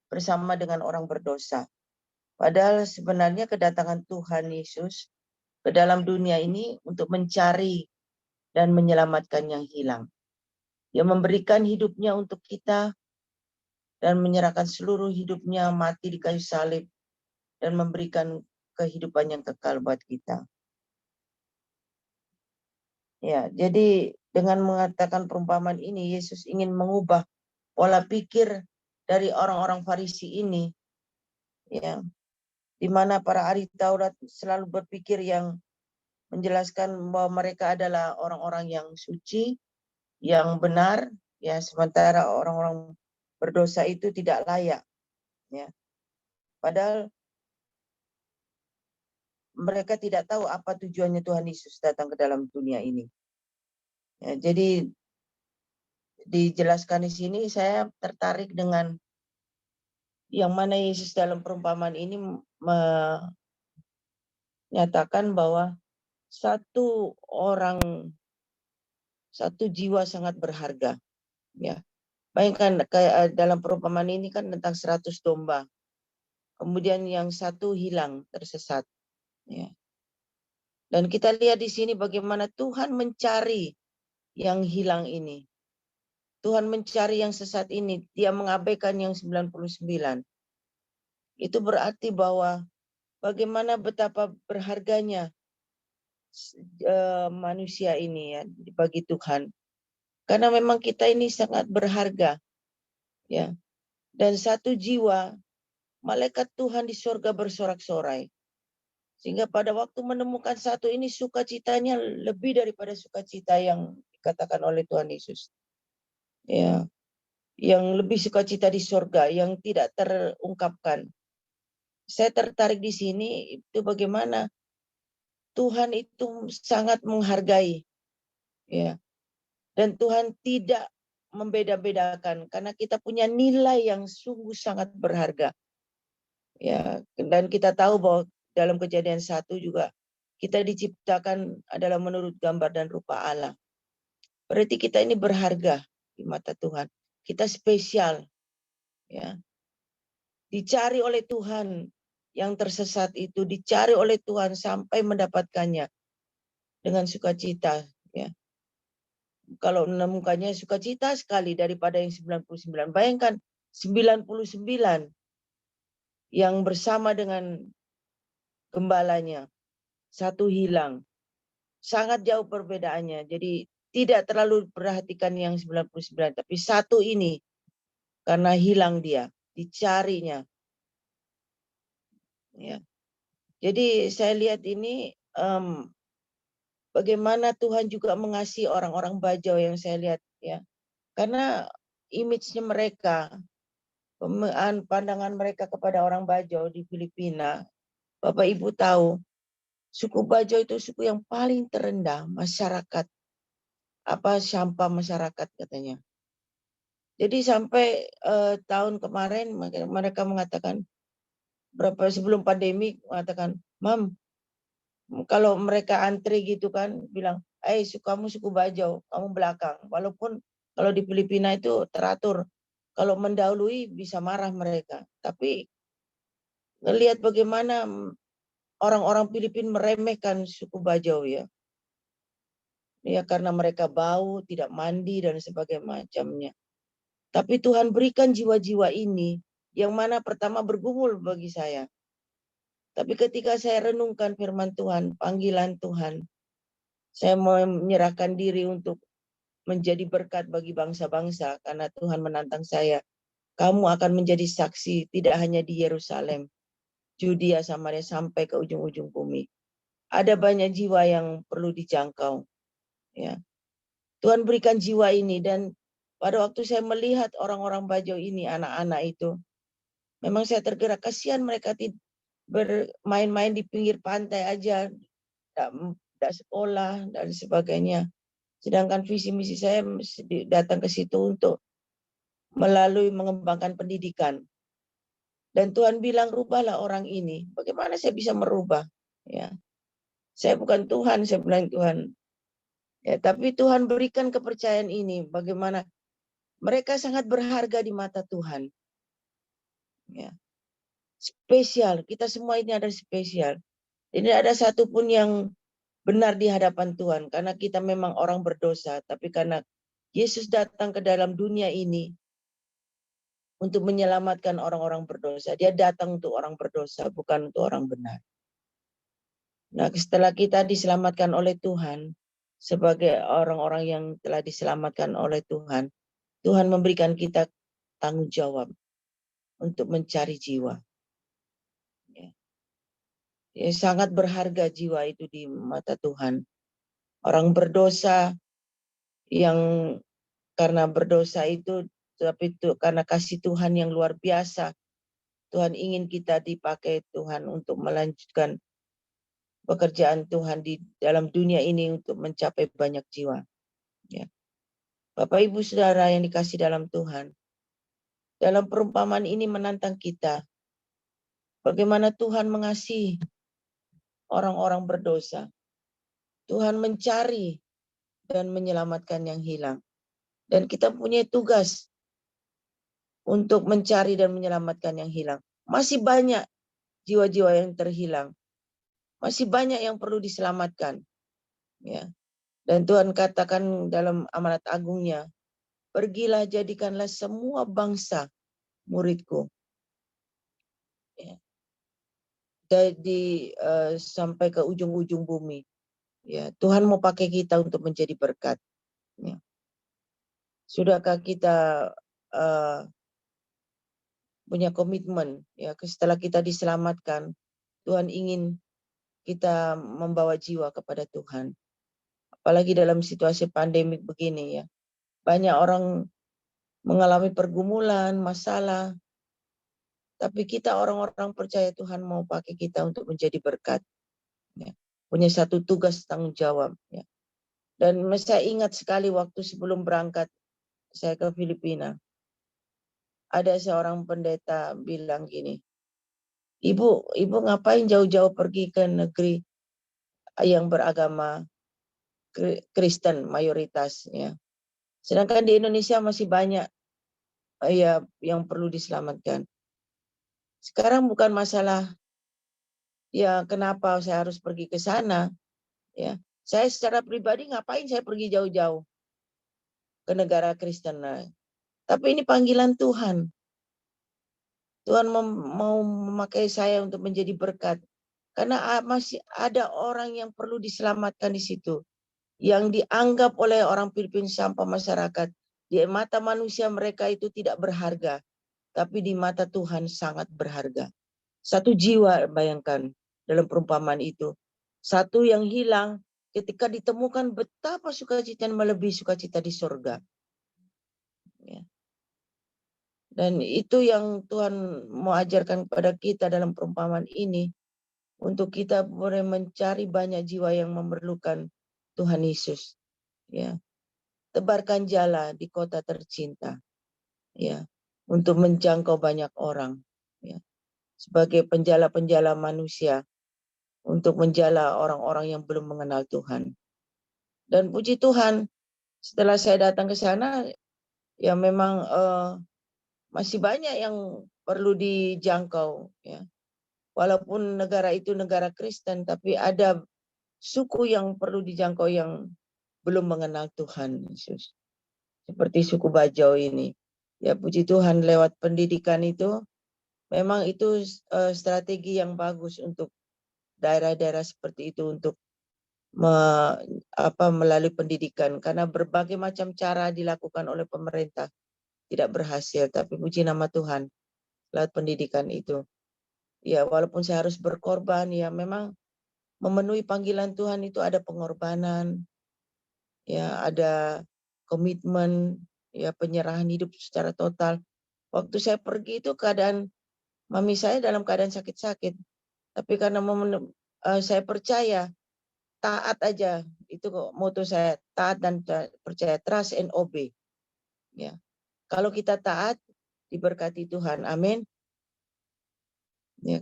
bersama dengan orang berdosa. Padahal sebenarnya kedatangan Tuhan Yesus ke dalam dunia ini untuk mencari dan menyelamatkan yang hilang. Dia memberikan hidupnya untuk kita dan menyerahkan seluruh hidupnya mati di kayu salib dan memberikan kehidupan yang kekal buat kita. Ya, jadi dengan mengatakan perumpamaan ini, Yesus ingin mengubah pola pikir dari orang-orang Farisi ini, ya, di mana para ahli Taurat selalu berpikir yang menjelaskan bahwa mereka adalah orang-orang yang suci, yang benar, ya, sementara orang-orang berdosa itu tidak layak, ya. Padahal mereka tidak tahu apa tujuannya Tuhan Yesus datang ke dalam dunia ini. Ya, jadi dijelaskan di sini saya tertarik dengan yang mana Yesus dalam perumpamaan ini menyatakan bahwa satu orang, satu jiwa sangat berharga. Ya, bayangkan kayak dalam perumpamaan ini kan tentang 100 domba. Kemudian yang satu hilang, tersesat. Ya. Dan kita lihat di sini bagaimana Tuhan mencari yang hilang ini. Tuhan mencari yang sesat ini. Dia mengabaikan yang 99. Itu berarti bahwa bagaimana betapa berharganya manusia ini, ya, bagi Tuhan. Karena memang kita ini sangat berharga. Ya. Dan satu jiwa, malaikat Tuhan di surga bersorak-sorai. Sehingga pada waktu menemukan satu ini, sukacitanya lebih daripada sukacita yang dikatakan oleh Tuhan Yesus. Ya, yang lebih sukacita di surga, yang tidak terungkapkan. Saya tertarik di sini itu bagaimana Tuhan itu sangat menghargai, ya. Dan Tuhan tidak membeda-bedakan karena kita punya nilai yang sungguh sangat berharga. Ya, dan kita tahu bahwa dalam Kejadian 1 juga kita diciptakan adalah menurut gambar dan rupa Allah. Berarti kita ini berharga di mata Tuhan. Kita spesial, ya. Dicari oleh Tuhan, yang tersesat itu dicari oleh Tuhan sampai mendapatkannya dengan sukacita, ya. Kalau menemukannya sukacita sekali daripada yang 99. Bayangkan 99 yang bersama dengan gembalanya, satu hilang. Sangat jauh perbedaannya. Jadi tidak terlalu perhatikan yang 99, tapi satu ini karena hilang dia, dicarinya. Ya. Jadi saya lihat ini bagaimana Tuhan juga mengasihi orang-orang Bajau yang saya lihat, ya. Karena image-nya mereka, pandangan mereka kepada orang Bajau di Filipina, Bapak Ibu tahu, suku Bajau itu suku yang paling terendah masyarakat, sampah masyarakat katanya. Jadi sampai tahun kemarin mereka mengatakan, sebelum pandemi mengatakan, Mam, kalau mereka antri gitu kan, bilang, kamu suku Bajau, kamu belakang. Walaupun kalau di Filipina itu teratur, kalau mendahului bisa marah mereka. Tapi ngelihat bagaimana orang-orang Filipina meremehkan suku Bajau, ya. Ya, karena mereka bau, tidak mandi, dan sebagainya macamnya. Tapi Tuhan berikan jiwa-jiwa ini, yang mana pertama bergumul bagi saya. Tapi ketika saya renungkan firman Tuhan, panggilan Tuhan, saya mau menyerahkan diri untuk menjadi berkat bagi bangsa-bangsa, karena Tuhan menantang saya. Kamu akan menjadi saksi tidak hanya di Yerusalem, Judea, Samaria, sampai ke ujung-ujung bumi. Ada banyak jiwa yang perlu dijangkau. Ya. Tuhan berikan jiwa ini, dan pada waktu saya melihat orang-orang Bajau ini, anak-anak itu, memang saya tergerak, kasihan mereka bermain-main di pinggir pantai aja, tidak sekolah dan sebagainya. Sedangkan visi misi saya datang ke situ untuk melalui mengembangkan pendidikan. Dan Tuhan bilang, rubahlah orang ini. Bagaimana saya bisa merubah? Ya, saya bukan Tuhan, saya bilang Tuhan. Ya, tapi Tuhan berikan kepercayaan ini. Bagaimana mereka sangat berharga di mata Tuhan. Ya, spesial. Kita semua ini ada spesial. Tidak ada satupun yang benar di hadapan Tuhan, karena kita memang orang berdosa. Tapi karena Yesus datang ke dalam dunia ini untuk menyelamatkan orang-orang berdosa. Dia datang untuk orang berdosa, bukan untuk orang benar. Nah, setelah kita diselamatkan oleh Tuhan, sebagai orang-orang yang telah diselamatkan oleh Tuhan, Tuhan memberikan kita tanggung jawab untuk mencari jiwa. Ya, sangat berharga jiwa itu di mata Tuhan. Orang berdosa yang karena berdosa itu, tapi itu karena kasih Tuhan yang luar biasa, Tuhan ingin kita dipakai Tuhan untuk melanjutkan pekerjaan Tuhan di dalam dunia ini untuk mencapai banyak jiwa. Ya. Bapak Ibu Saudara yang dikasih dalam Tuhan, dalam perumpamaan ini menantang kita bagaimana Tuhan mengasihi orang-orang berdosa. Tuhan mencari dan menyelamatkan yang hilang. Dan kita punya tugas untuk mencari dan menyelamatkan yang hilang. Masih banyak jiwa-jiwa yang terhilang. Masih banyak yang perlu diselamatkan. Ya. Dan Tuhan katakan dalam amanat agungnya, pergilah jadikanlah semua bangsa muridku. Ya. Jadi sampai ke ujung-ujung bumi. Ya, Tuhan mau pakai kita untuk menjadi berkat. Ya. Sudahkah kita punya komitmen? Ya, setelah kita diselamatkan, Tuhan ingin kita membawa jiwa kepada Tuhan. Apalagi dalam situasi pandemik begini ya, banyak orang mengalami pergumulan, masalah. Tapi kita orang-orang percaya Tuhan mau pakai kita untuk menjadi berkat. Ya. Punya satu tugas tanggung jawab. Ya. Dan saya ingat sekali waktu sebelum berangkat saya ke Filipina. Ada seorang pendeta bilang gini, Ibu ngapain jauh-jauh pergi ke negeri yang beragama Kristen mayoritas ya. Sedangkan di Indonesia masih banyak ya yang perlu diselamatkan. Sekarang bukan masalah ya kenapa saya harus pergi ke sana ya. Saya secara pribadi ngapain saya pergi jauh-jauh ke negara Kristen. Nah, tapi ini panggilan Tuhan. Tuhan mau memakai saya untuk menjadi berkat. Karena masih ada orang yang perlu diselamatkan di situ. Yang dianggap oleh orang Filipina sampah masyarakat. Di mata manusia mereka itu tidak berharga. Tapi di mata Tuhan sangat berharga. Satu jiwa bayangkan dalam perumpamaan itu. Satu yang hilang ketika ditemukan betapa sukacita melebihi sukacita di surga. Ya. Dan itu yang Tuhan mau ajarkan kepada kita dalam perumpamaan ini. Untuk kita boleh mencari banyak jiwa yang memerlukan Tuhan Yesus. Ya. Tebarkan jala di kota tercinta. Ya. Untuk menjangkau banyak orang. Ya. Sebagai penjala-penjala manusia. Untuk menjala orang-orang yang belum mengenal Tuhan. Dan puji Tuhan, setelah saya datang ke sana, ya memang masih banyak yang perlu dijangkau. Ya. Walaupun negara itu negara Kristen, tapi ada suku yang perlu dijangkau yang belum mengenal Tuhan Yesus. Seperti suku Bajau ini. Ya puji Tuhan lewat pendidikan itu, memang itu strategi yang bagus untuk daerah-daerah seperti itu untuk melalui pendidikan. Karena berbagai macam cara dilakukan oleh pemerintah tidak berhasil. Tapi puji nama Tuhan lewat pendidikan itu. Ya walaupun saya harus berkorban, ya memang memenuhi panggilan Tuhan itu ada pengorbanan, ya ada komitmen, ya penyerahan hidup secara total. Waktu saya pergi itu keadaan mami saya dalam keadaan sakit-sakit, tapi karena saya percaya, taat aja, itu kok moto saya, taat dan percaya, trust and obey. Ya, kalau kita taat diberkati Tuhan, amin. Ya,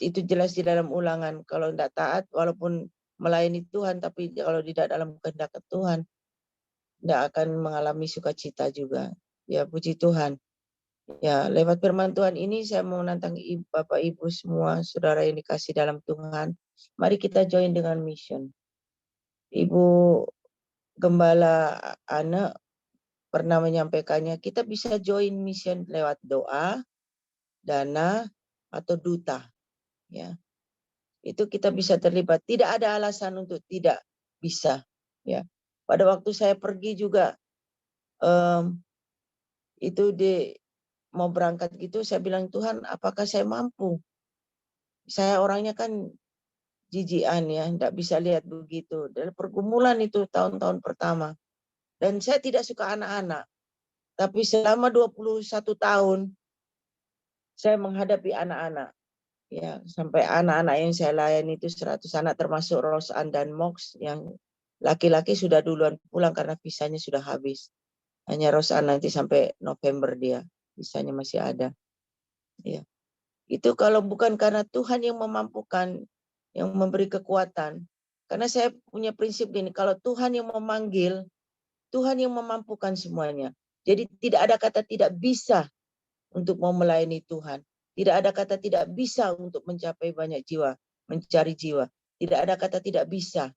itu jelas di dalam Ulangan. Kalau tidak taat, walaupun melayani Tuhan, tapi kalau tidak dalam kehendak Tuhan, tidak akan mengalami sukacita juga. Ya, puji Tuhan. Ya, lewat firman Tuhan ini saya mau menantang Bapak Ibu semua, saudara yang dikasih dalam Tuhan. Mari kita join dengan mission. Ibu Gembala Ana pernah menyampaikannya, kita bisa join mission lewat doa, dana, atau duta. Ya. Itu kita bisa terlibat. Tidak ada alasan untuk tidak bisa. Ya, Pada waktu saya pergi juga, itu mau berangkat gitu, saya bilang, Tuhan, apakah saya mampu? Saya orangnya kan jijian ya, tidak bisa lihat begitu. Dan pergumulan itu tahun-tahun pertama. Dan saya tidak suka anak-anak. Tapi selama 21 tahun, saya menghadapi anak-anak. Ya, sampai anak-anak yang saya layani itu 100 anak, termasuk Roseanne dan Mox, yang laki-laki sudah duluan pulang karena visanya sudah habis. Hanya Roseanne nanti sampai November dia, visanya masih ada. Ya. Itu kalau bukan karena Tuhan yang memampukan, yang memberi kekuatan. Karena saya punya prinsip gini, kalau Tuhan yang memanggil, Tuhan yang memampukan semuanya. Jadi tidak ada kata tidak bisa untuk mau melayani Tuhan. Tidak ada kata tidak bisa untuk mencapai banyak jiwa, mencari jiwa. Tidak ada kata tidak bisa.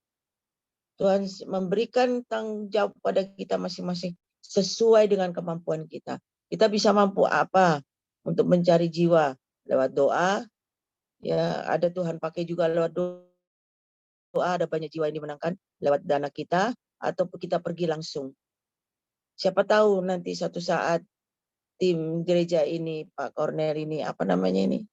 Tuhan memberikan tanggung jawab pada kita masing-masing sesuai dengan kemampuan kita. Kita bisa mampu apa untuk mencari jiwa lewat doa. Ya, ada Tuhan pakai juga lewat doa, ada banyak jiwa yang dimenangkan lewat dana kita, atau kita pergi langsung. Siapa tahu nanti suatu saat tim gereja ini, Pak Cornel ini, apa namanya ini,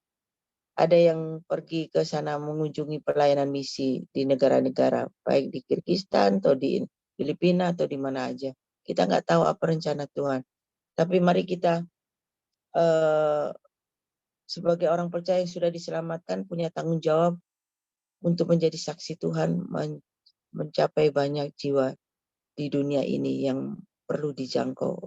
ada yang pergi ke sana mengunjungi pelayanan misi di negara-negara, baik di Kirgistan atau di Filipina atau di mana aja. Kita nggak tahu apa rencana Tuhan. Tapi mari kita sebagai orang percaya yang sudah diselamatkan punya tanggung jawab untuk menjadi saksi Tuhan, mencapai banyak jiwa di dunia ini yang perlu dijangkau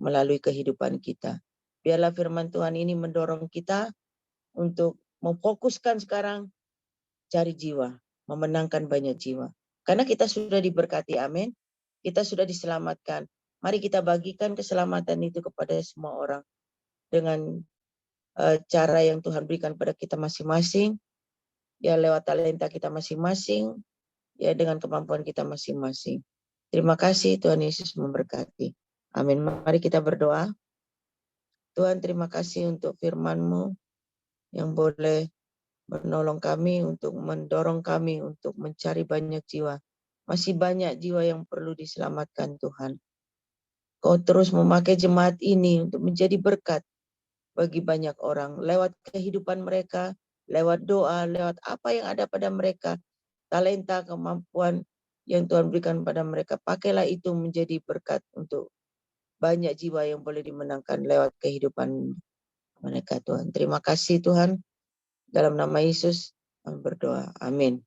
melalui kehidupan kita. Biarlah firman Tuhan ini mendorong kita untuk memfokuskan sekarang cari jiwa, memenangkan banyak jiwa. Karena kita sudah diberkati, amin. Kita sudah diselamatkan. Mari kita bagikan keselamatan itu kepada semua orang dengan cara yang Tuhan berikan pada kita masing-masing, ya lewat talenta kita masing-masing, ya dengan kemampuan kita masing-masing. Terima kasih, Tuhan Yesus memberkati. Amin. Mari kita berdoa. Tuhan, terima kasih untuk firman-Mu yang boleh menolong kami, untuk mendorong kami untuk mencari banyak jiwa. Masih banyak jiwa yang perlu diselamatkan, Tuhan. Kau terus memakai jemaat ini untuk menjadi berkat bagi banyak orang. Lewat kehidupan mereka, lewat doa, lewat apa yang ada pada mereka. Talenta, kemampuan yang Tuhan berikan pada mereka. Pakailah itu menjadi berkat untuk banyak jiwa yang boleh dimenangkan lewat kehidupan mereka, Tuhan. Terima kasih, Tuhan. Dalam nama Yesus kami berdoa. Amin.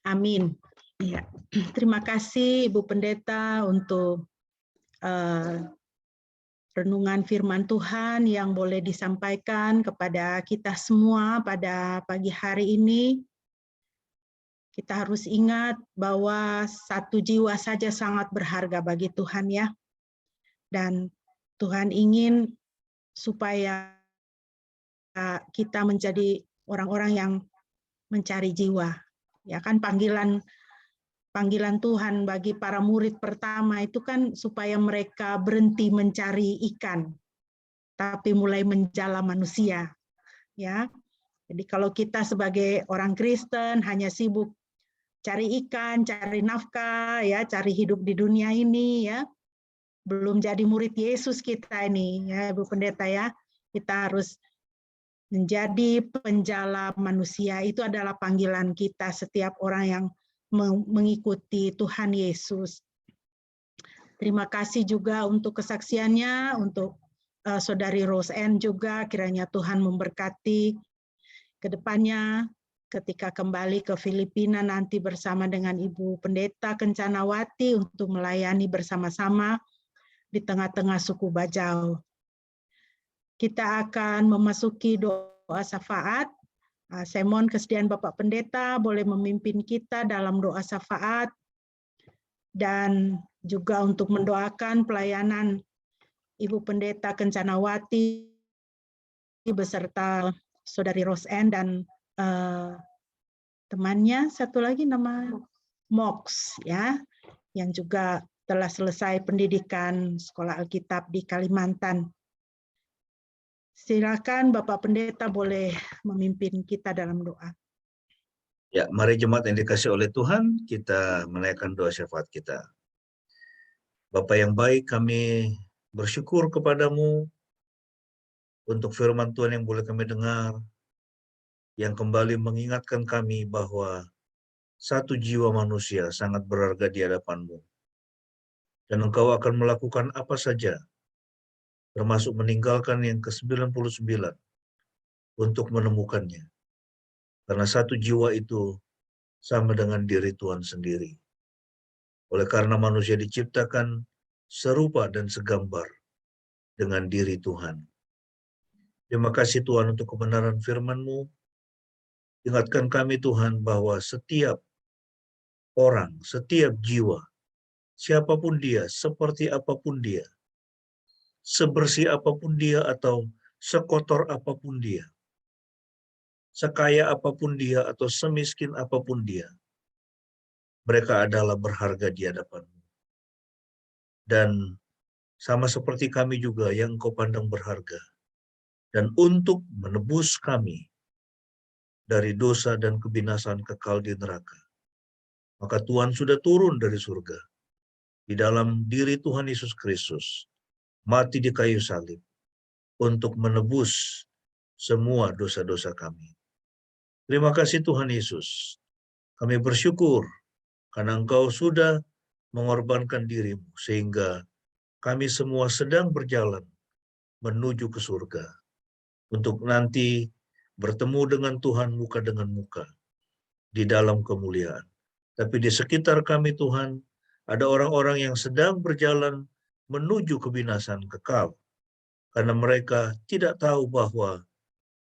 Amin. Ya. Terima kasih Ibu Pendeta untuk renungan firman Tuhan yang boleh disampaikan kepada kita semua pada pagi hari ini. Kita harus ingat bahwa satu jiwa saja sangat berharga bagi Tuhan ya. Dan Tuhan ingin supaya kita menjadi orang-orang yang mencari jiwa. Ya kan panggilan Tuhan bagi para murid pertama itu kan supaya mereka berhenti mencari ikan, tapi mulai menjala manusia. Ya, jadi kalau kita sebagai orang Kristen hanya sibuk cari ikan, cari nafkah, ya, cari hidup di dunia ini, ya, belum jadi murid Yesus kita ini, ya, Ibu Pendeta ya. Kita harus menjadi penjala manusia. Itu adalah panggilan kita setiap orang yang mengikuti Tuhan Yesus. Terima kasih juga untuk kesaksiannya, untuk Saudari Roseanne juga, kiranya Tuhan memberkati ke depannya ketika kembali ke Filipina nanti bersama dengan Ibu Pendeta Kencanawati untuk melayani bersama-sama di tengah-tengah suku Bajau. Kita akan memasuki doa syafaat. Saya mohon kesediaan Bapak Pendeta boleh memimpin kita dalam doa syafaat dan juga untuk mendoakan pelayanan Ibu Pendeta Kencanawati beserta Saudari Roseanne dan temannya satu lagi nama Mox ya, yang juga telah selesai pendidikan sekolah Alkitab di Kalimantan. Silakan Bapak Pendeta boleh memimpin kita dalam doa. Ya, mari jemaat yang dikasih oleh Tuhan, kita menaikkan doa syafaat kita. Bapa yang baik, kami bersyukur kepadamu untuk firman Tuhan yang boleh kami dengar, yang kembali mengingatkan kami bahwa satu jiwa manusia sangat berharga di hadapan-Mu. Dan Engkau akan melakukan apa saja, termasuk meninggalkan yang ke-99 untuk menemukannya. Karena satu jiwa itu sama dengan diri Tuhan sendiri. Oleh karena manusia diciptakan serupa dan segambar dengan diri Tuhan. Terima kasih Tuhan untuk kebenaran firman-Mu. Ingatkan kami Tuhan bahwa setiap orang, setiap jiwa, siapapun dia, seperti apapun dia, sebersih apapun dia atau sekotor apapun dia, sekaya apapun dia atau semiskin apapun dia, mereka adalah berharga di hadapan-Mu. Dan sama seperti kami juga yang Engkau pandang berharga. Dan untuk menebus kami dari dosa dan kebinasaan kekal di neraka, maka Tuhan sudah turun dari surga di dalam diri Tuhan Yesus Kristus, mati di kayu salib untuk menebus semua dosa-dosa kami. Terima kasih Tuhan Yesus. Kami bersyukur karena Engkau sudah mengorbankan diri-Mu sehingga kami semua sedang berjalan menuju ke surga untuk nanti bertemu dengan Tuhan muka dengan muka di dalam kemuliaan. Tapi di sekitar kami Tuhan, ada orang-orang yang sedang berjalan menuju kebinasaan kekal. Karena mereka tidak tahu bahwa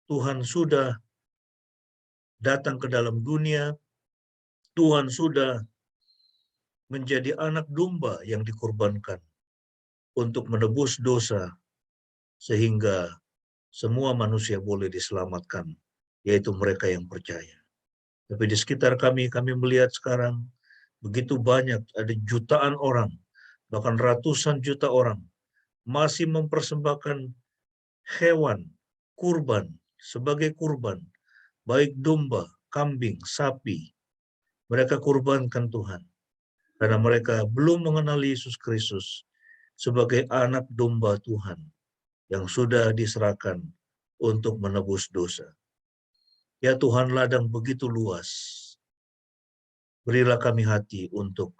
Tuhan sudah datang ke dalam dunia, Tuhan sudah menjadi anak domba yang dikorbankan untuk menebus dosa, sehingga semua manusia boleh diselamatkan, yaitu mereka yang percaya. Tapi di sekitar kami melihat sekarang begitu banyak, ada jutaan orang, bahkan ratusan juta orang masih mempersembahkan hewan, kurban, sebagai kurban, baik domba, kambing, sapi. Mereka kurbankan Tuhan, karena mereka belum mengenal Yesus Kristus sebagai anak domba Tuhan yang sudah diserahkan untuk menebus dosa. Ya Tuhan, ladang begitu luas. Berilah kami hati untuk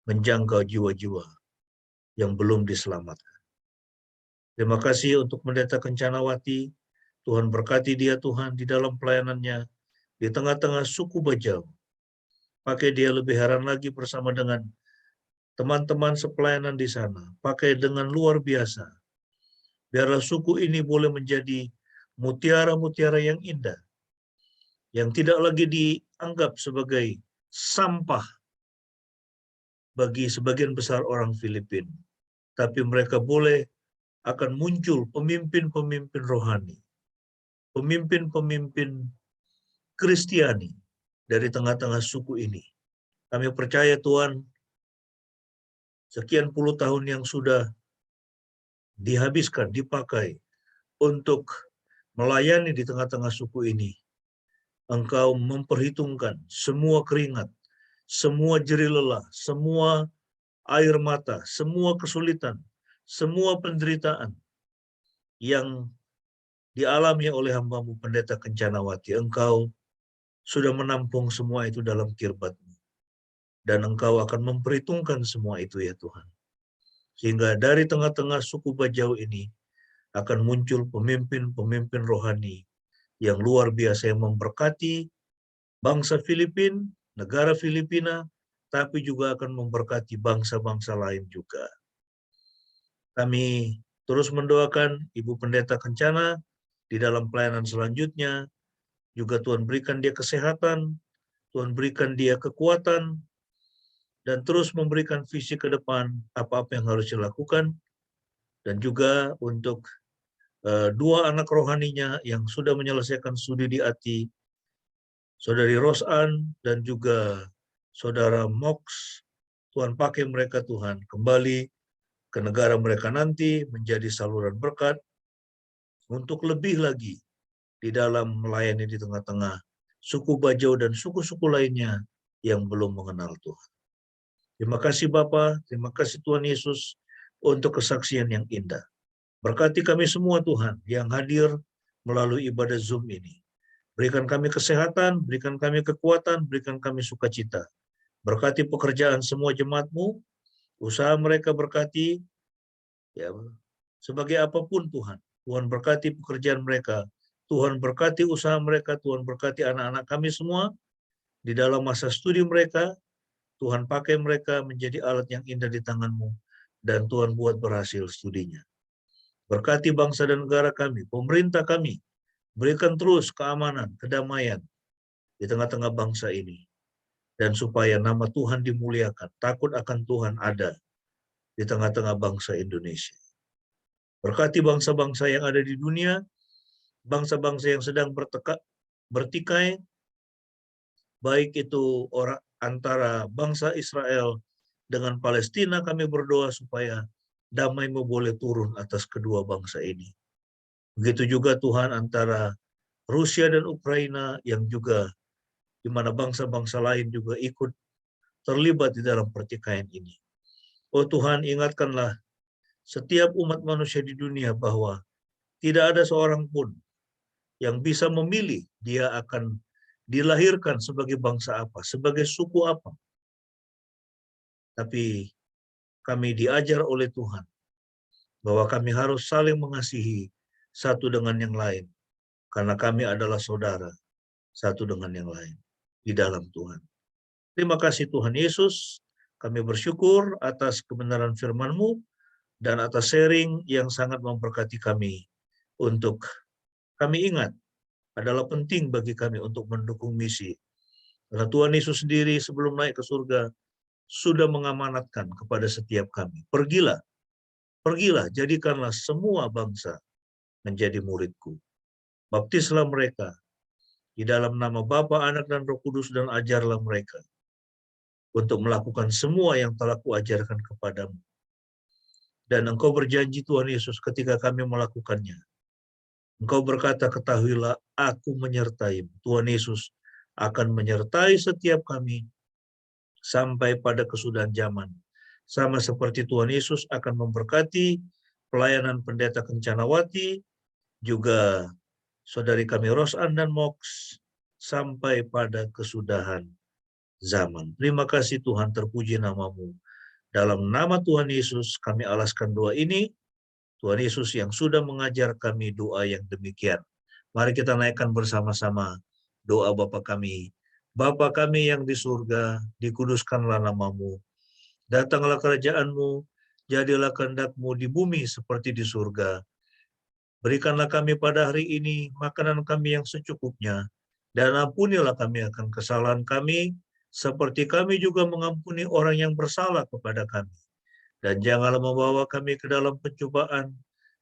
menjangkau jiwa-jiwa yang belum diselamatkan. Terima kasih untuk Pendeta Kencanawati. Tuhan berkati dia Tuhan di dalam pelayanannya di tengah-tengah suku Bajau. Pakai dia lebih heran lagi bersama dengan teman-teman sepelayanan di sana. Pakai dengan luar biasa. Biarlah suku ini boleh menjadi mutiara-mutiara yang indah, yang tidak lagi dianggap sebagai sampah bagi sebagian besar orang Filipina. Tapi mereka boleh akan muncul pemimpin-pemimpin rohani, pemimpin-pemimpin Kristiani dari tengah-tengah suku ini. Kami percaya Tuhan, sekian puluh tahun yang sudah dihabiskan, dipakai untuk melayani di tengah-tengah suku ini, Engkau memperhitungkan semua keringat, semua jerih lelah, semua air mata, semua kesulitan, semua penderitaan yang dialami oleh hamba-Mu Pendeta Kencanawati. Engkau sudah menampung semua itu dalam kirbat-Mu. Dan Engkau akan memperhitungkan semua itu ya Tuhan. Sehingga dari tengah-tengah suku Bajau ini akan muncul pemimpin-pemimpin rohani yang luar biasa yang memberkati bangsa Filipina, negara Filipina, tapi juga akan memberkati bangsa-bangsa lain juga. Kami terus mendoakan Ibu Pendeta Kencana di dalam pelayanan selanjutnya. Juga Tuhan berikan dia kesehatan, Tuhan berikan dia kekuatan, dan terus memberikan visi ke depan apa-apa yang harus dilakukan. Dan juga untuk dua anak rohaninya yang sudah menyelesaikan studi di ATI, Saudari Rosan dan juga Saudara Mox, Tuhan pakai mereka Tuhan kembali ke negara mereka nanti menjadi saluran berkat, untuk lebih lagi di dalam melayani di tengah-tengah suku Bajau dan suku-suku lainnya yang belum mengenal Tuhan. Terima kasih Bapa, terima kasih Tuhan Yesus untuk kesaksian yang indah. Berkati kami semua Tuhan yang hadir melalui ibadah Zoom ini. Berikan kami kesehatan, berikan kami kekuatan, berikan kami sukacita. Berkati pekerjaan semua jemaat-Mu, usaha mereka berkati, ya, sebagai apapun Tuhan. Tuhan berkati pekerjaan mereka, Tuhan berkati usaha mereka, Tuhan berkati anak-anak kami semua di dalam masa studi mereka. Tuhan pakai mereka menjadi alat yang indah di tangan-Mu, dan Tuhan buat berhasil studinya. Berkati bangsa dan negara kami, pemerintah kami, berikan terus keamanan, kedamaian di tengah-tengah bangsa ini. Dan supaya nama Tuhan dimuliakan, takut akan Tuhan ada di tengah-tengah bangsa Indonesia. Berkati bangsa-bangsa yang ada di dunia, bangsa-bangsa yang sedang bertikai, baik itu orang antara bangsa Israel dengan Palestina, kami berdoa supaya damai-Mu boleh turun atas kedua bangsa ini. Begitu juga Tuhan antara Rusia dan Ukraina yang juga di mana bangsa-bangsa lain juga ikut terlibat di dalam pertikaian ini. Oh Tuhan, ingatkanlah setiap umat manusia di dunia bahwa tidak ada seorang pun yang bisa memilih dia akan dilahirkan sebagai bangsa apa, sebagai suku apa. Tapi kami diajar oleh Tuhan bahwa kami harus saling mengasihi satu dengan yang lain, karena kami adalah saudara satu dengan yang lain di dalam Tuhan. Terima kasih Tuhan Yesus, kami bersyukur atas kebenaran firman-Mu dan atas sharing yang sangat memberkati kami. Untuk kami ingat, adalah penting bagi kami untuk mendukung misi. Karena Tuhan Yesus sendiri sebelum naik ke surga, sudah mengamanatkan kepada setiap kami. Pergilah, jadikanlah semua bangsa menjadi murid-Ku. Baptislah mereka di dalam nama Bapa, Anak, dan Roh Kudus, dan ajarlah mereka untuk melakukan semua yang telah Kuajarkan kepadamu. Dan Engkau berjanji Tuhan Yesus ketika kami melakukannya. Engkau berkata, ketahuilah Aku menyertai-Mu. Tuhan Yesus akan menyertai setiap kami sampai pada kesudahan zaman. Sama seperti Tuhan Yesus akan memberkati pelayanan Pendeta Kencanawati, juga saudari kami Rosan dan Mox, sampai pada kesudahan zaman. Terima kasih Tuhan, terpuji nama-Mu. Dalam nama Tuhan Yesus kami alaskan doa ini. Tuhan Yesus yang sudah mengajar kami doa yang demikian. Mari kita naikkan bersama-sama doa Bapa kami. Bapa kami yang di surga, dikuduskanlah nama-Mu. Datanglah kerajaan-Mu, jadilah kehendak-Mu di bumi seperti di surga. Berikanlah kami pada hari ini makanan kami yang secukupnya, dan ampunilah kami akan kesalahan kami, seperti kami juga mengampuni orang yang bersalah kepada kami. Dan janganlah membawa kami ke dalam pencobaan,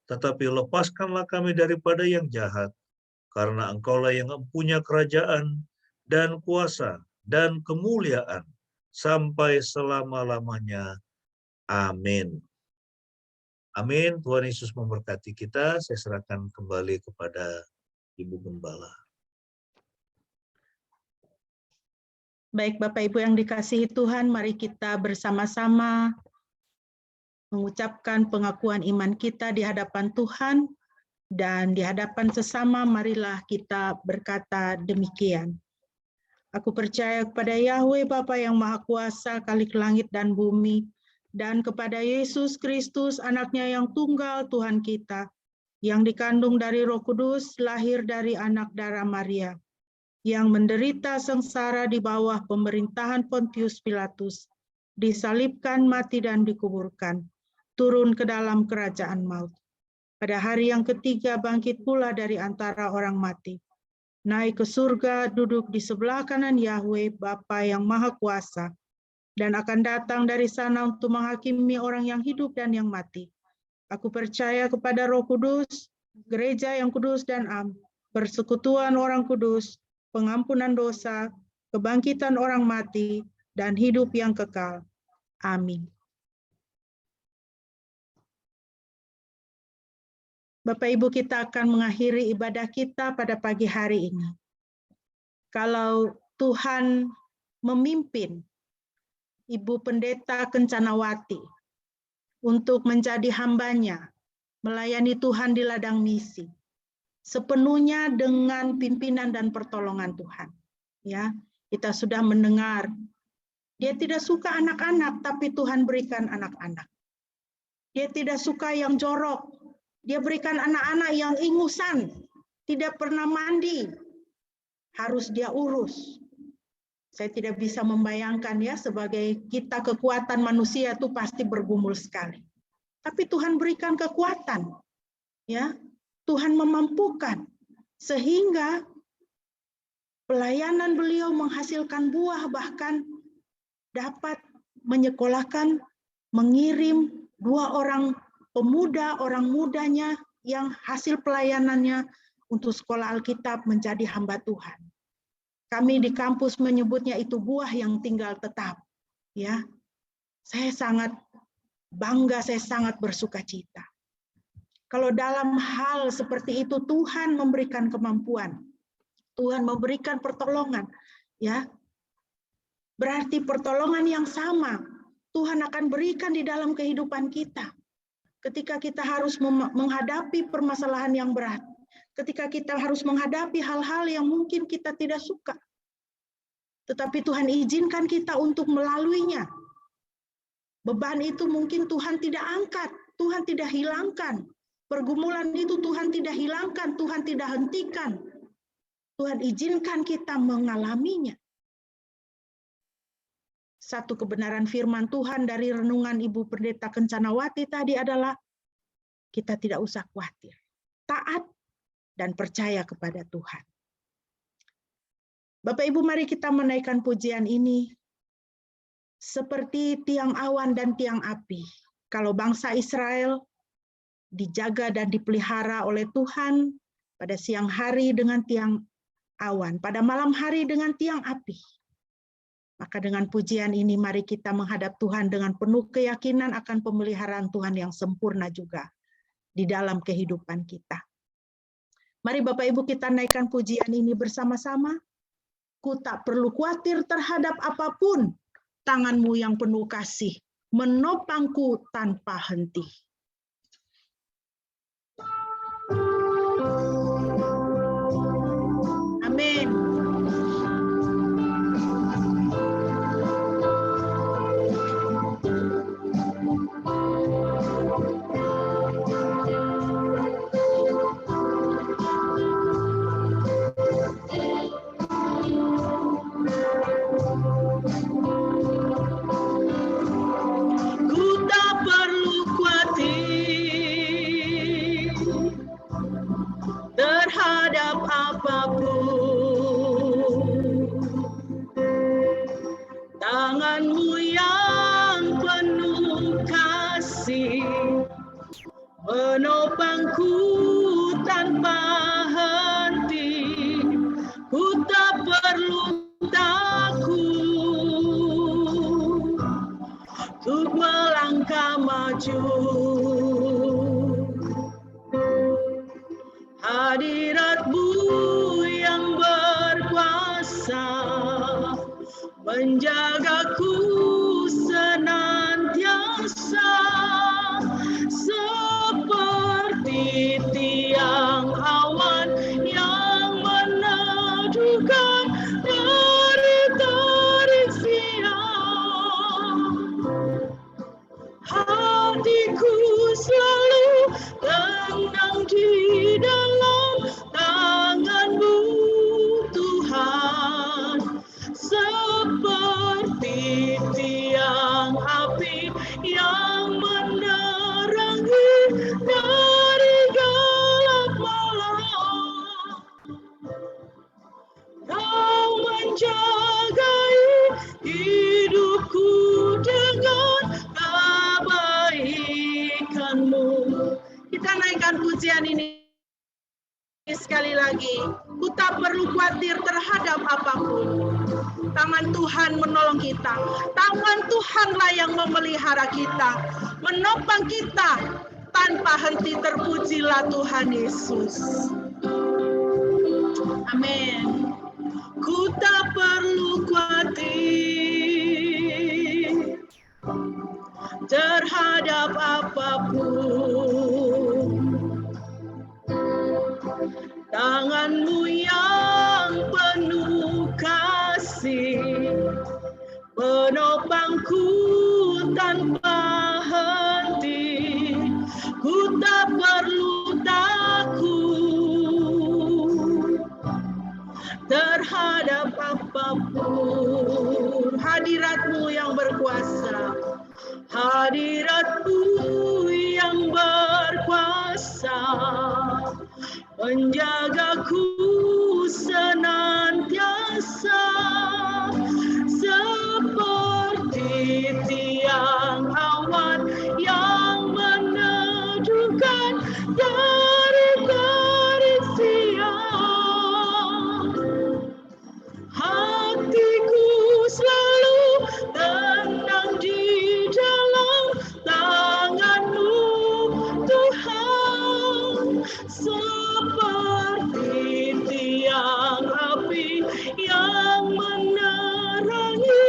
tetapi lepaskanlah kami daripada yang jahat, karena Engkaulah yang mempunyai kerajaan dan kuasa dan kemuliaan sampai selama-lamanya. Amin. Amin. Tuhan Yesus memberkati kita. Saya serahkan kembali kepada Ibu Gembala. Baik Bapak Ibu yang dikasihi Tuhan, mari kita bersama-sama mengucapkan pengakuan iman kita di hadapan Tuhan dan di hadapan sesama. Marilah kita berkata demikian. Aku percaya kepada Yahweh Bapa yang Maha Kuasa, Khalik langit dan bumi, dan kepada Yesus Kristus, anaknya yang tunggal Tuhan kita, yang dikandung dari Roh Kudus, lahir dari anak darah Maria, yang menderita sengsara di bawah pemerintahan Pontius Pilatus, disalibkan, mati, dan dikuburkan, turun ke dalam kerajaan maut. Pada hari yang ketiga bangkit pula dari antara orang mati, naik ke surga, duduk di sebelah kanan Yahweh Bapa yang Maha Kuasa, dan akan datang dari sana untuk menghakimi orang yang hidup dan yang mati. Aku percaya kepada Roh Kudus, gereja yang kudus dan am, persekutuan orang kudus, pengampunan dosa, kebangkitan orang mati, dan hidup yang kekal. Amin. Bapak Ibu, kita akan mengakhiri ibadah kita pada pagi hari ini. Kalau Tuhan memimpin Ibu Pendeta Kencanawati untuk menjadi hambanya, melayani Tuhan di ladang misi, sepenuhnya dengan pimpinan dan pertolongan Tuhan. Ya, kita sudah mendengar, dia tidak suka anak-anak, tapi Tuhan berikan anak-anak. Dia tidak suka yang jorok, dia berikan anak-anak yang ingusan, tidak pernah mandi, harus dia urus. Saya tidak bisa membayangkan ya, sebagai kita kekuatan manusia itu pasti bergumul sekali. Tapi Tuhan berikan kekuatan, ya, Tuhan memampukan sehingga pelayanan beliau menghasilkan buah, bahkan dapat menyekolahkan, mengirim 2 orang pemuda, orang mudanya yang hasil pelayanannya untuk sekolah Alkitab menjadi hamba Tuhan. Kami di kampus menyebutnya itu buah yang tinggal tetap. Ya, saya sangat bangga, saya sangat bersukacita. Kalau dalam hal seperti itu Tuhan memberikan kemampuan, Tuhan memberikan pertolongan, ya. Berarti pertolongan yang sama Tuhan akan berikan di dalam kehidupan kita. Ketika kita harus menghadapi permasalahan yang berat, ketika kita harus menghadapi hal-hal yang mungkin kita tidak suka, tetapi Tuhan izinkan kita untuk melaluinya. Beban itu mungkin Tuhan tidak angkat, Tuhan tidak hilangkan. Pergumulan itu Tuhan tidak hilangkan, Tuhan tidak hentikan. Tuhan izinkan kita mengalaminya. Satu kebenaran firman Tuhan dari renungan Ibu Pendeta Kencanawati tadi adalah kita tidak usah khawatir, taat dan percaya kepada Tuhan. Bapak Ibu, mari kita menaikkan pujian ini seperti tiang awan dan tiang api. Kalau bangsa Israel dijaga dan dipelihara oleh Tuhan pada siang hari dengan tiang awan, pada malam hari dengan tiang api. Maka dengan pujian ini mari kita menghadap Tuhan dengan penuh keyakinan akan pemeliharaan Tuhan yang sempurna juga di dalam kehidupan kita. Mari Bapak Ibu kita naikkan pujian ini bersama-sama. Ku tak perlu khawatir terhadap apapun, tangan-Mu yang penuh kasih menopangku tanpa henti. Amin. Tangan-Mu yang penuh kasih menopangku tanpa henti. Ku tak perlu takut untuk melangkah maju. Hadirat-Mu yang berkuasa menjagaku senantiasa, seperti tiang awan yang meneduhkan dari terik siang. Hatiku selalu tenang di dalam tangan-Mu Tuhan, seperti tiang api yang menerangi dari gelap malam. Kau menjagai hidupku dengan kebaikan-Mu. Kita naikkan pujian ini sekali lagi. Ku tak perlu khawatir terhadap apapun. Tangan Tuhan menolong kita. Tangan Tuhanlah yang memelihara kita, menopang kita tanpa henti. Terpujilah Tuhan Yesus. Amin. Ku tak perlu khawatir terhadap apapun. Tangan-Mu yang penuh kasih menopangku tanpa henti. Ku tak perlu takut terhadap apapun. Hadirat-Mu yang berkuasa, hadirat-Mu yang berkuasa menjagaku senantiasa, seperti tiang awan yang meneduhkan dari siang. Hatiku selalu tenang di dalam tangan-Mu, Tuhan, seperti tiang api yang menerangi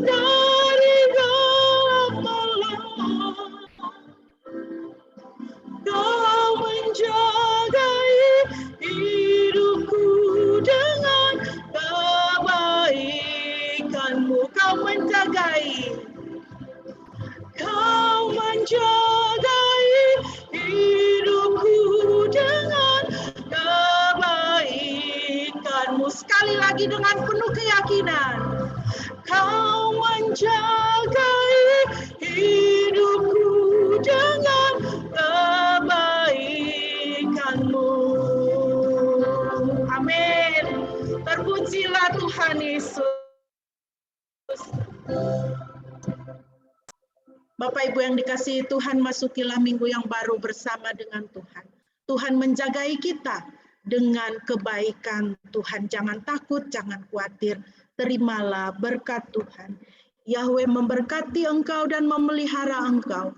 dari gelap malam. Kau menjagai hidupku dengan kebaikan-Mu. Kau menjagai hidupku dengan kebaikan-Mu. Sekali lagi dengan penuh keyakinan. Kau menjagai hidupku dengan kebaikan-Mu. Amin. Terpujilah Tuhan Yesus. Bapak Ibu yang dikasihi Tuhan, masukilah minggu yang baru bersama dengan Tuhan. Tuhan menjagai kita dengan kebaikan Tuhan. Jangan takut, jangan khawatir. Terimalah berkat Tuhan. Yahweh memberkati engkau dan memelihara engkau.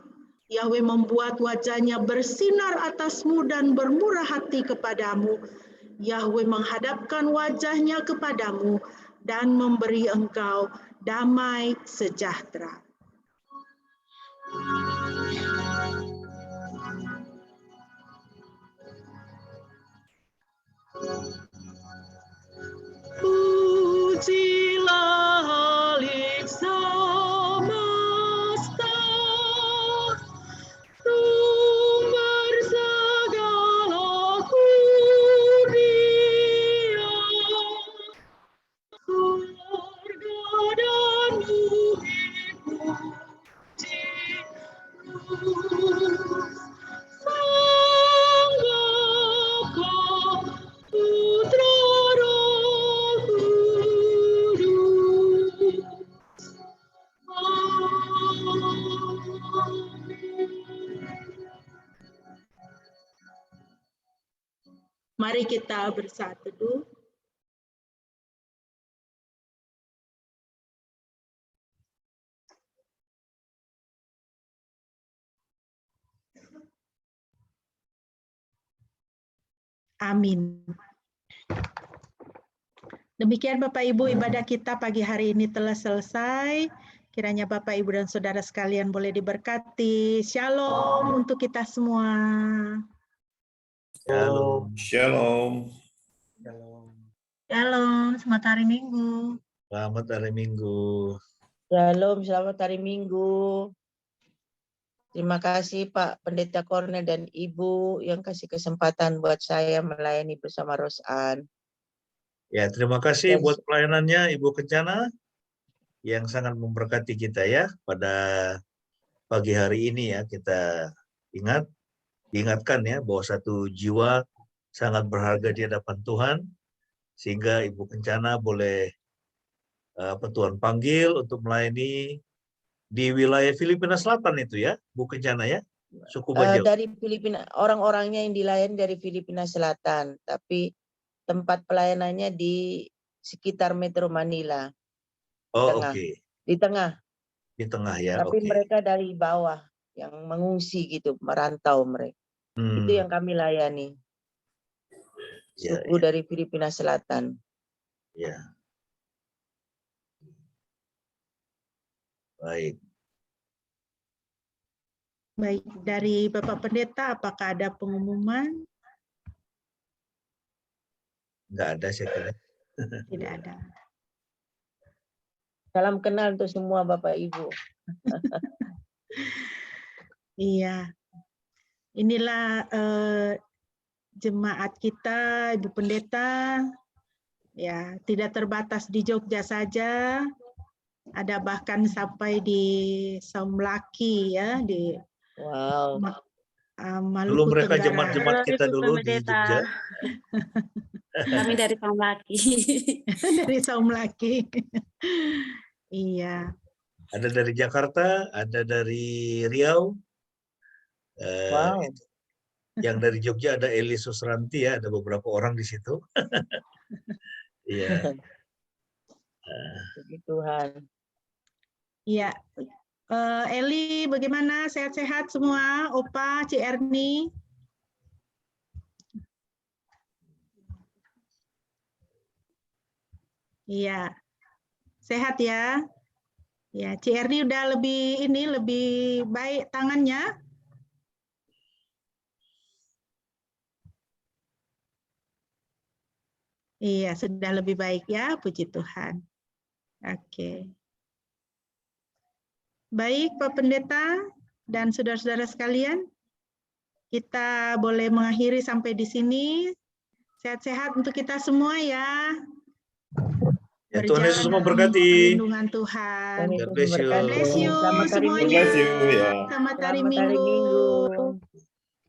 Yahweh membuat wajahnya bersinar atasmu dan bermurah hati kepadamu. Yahweh menghadapkan wajahnya kepadamu dan memberi engkau damai sejahtera. Pujilah Halik semesta, sumber segala kurnia, surga dan bumi puji Sang Bapa, Putra, Roh Kudus. Mari kita bersatu teduh. Amin. Demikian Bapak Ibu, ibadah kita pagi hari ini telah selesai. Kiranya Bapak Ibu dan Saudara sekalian boleh diberkati. Shalom untuk kita semua. Shalom. Shalom. Shalom, selamat hari Minggu. Selamat hari Minggu. Shalom, selamat hari Minggu. Terima kasih Pak Pendeta Kornel dan Ibu yang kasih kesempatan buat saya melayani bersama Rosan. Ya, terima kasih Dan- buat pelayanannya Ibu Kencana yang sangat memberkati kita ya pada pagi hari ini ya. Kita diingatkan ya bahwa satu jiwa sangat berharga di hadapan Tuhan, sehingga Ibu Kencana boleh Tuhan panggil untuk melayani di wilayah Filipina Selatan itu ya, Bu Kencana ya, suku Bajaw. Dari Filipina, orang-orangnya yang dilayani dari Filipina Selatan, tapi tempat pelayanannya di sekitar Metro Manila. Oh tengah. oke. Di tengah, Di tengah ya, tapi oke. mereka dari bawah yang mengungsi gitu, merantau mereka. Itu yang kami layani. Ya, Suku dari Filipina Selatan. ya. Baik. Baik, dari Bapak Pendeta, apakah ada pengumuman? Enggak ada saya kira. Tidak ada. Salam kenal untuk semua Bapak Ibu. Iya. Inilah jemaat kita, Ibu Pendeta, ya tidak terbatas di Jogja saja, ada bahkan sampai di Saumlaki ya, di Wow. Dulu Maluku mereka Tenggara. jemaat-jemaat kita Ibu dulu di Pendeta. Jogja. Kami dari Saumlaki. Dari Saumlaki. Iya. Ada dari Jakarta, ada dari Riau. Wow. Yang dari Jogja ada Eli Susranti ya, ada beberapa orang di situ. Iya. Puji Tuhan. Iya. Eli, bagaimana? Sehat-sehat semua? Opa, Ci Erni? Iya. Sehat ya? Ya, Ci Erni udah lebih baik tangannya? Iya, sudah lebih baik ya, puji Tuhan. Oke. Baik, Pak Pendeta dan saudara-saudara sekalian, kita boleh mengakhiri sampai di sini. Sehat-sehat untuk kita semua ya. Ya, Tuhan Yesus Berjalan dalam memberkati. perlindungan Tuhan. Tuhan God Yesus bless you. memberkati. Bless you Selamat hari semuanya. Minggu. Selamat hari Selamat hari Minggu. Minggu.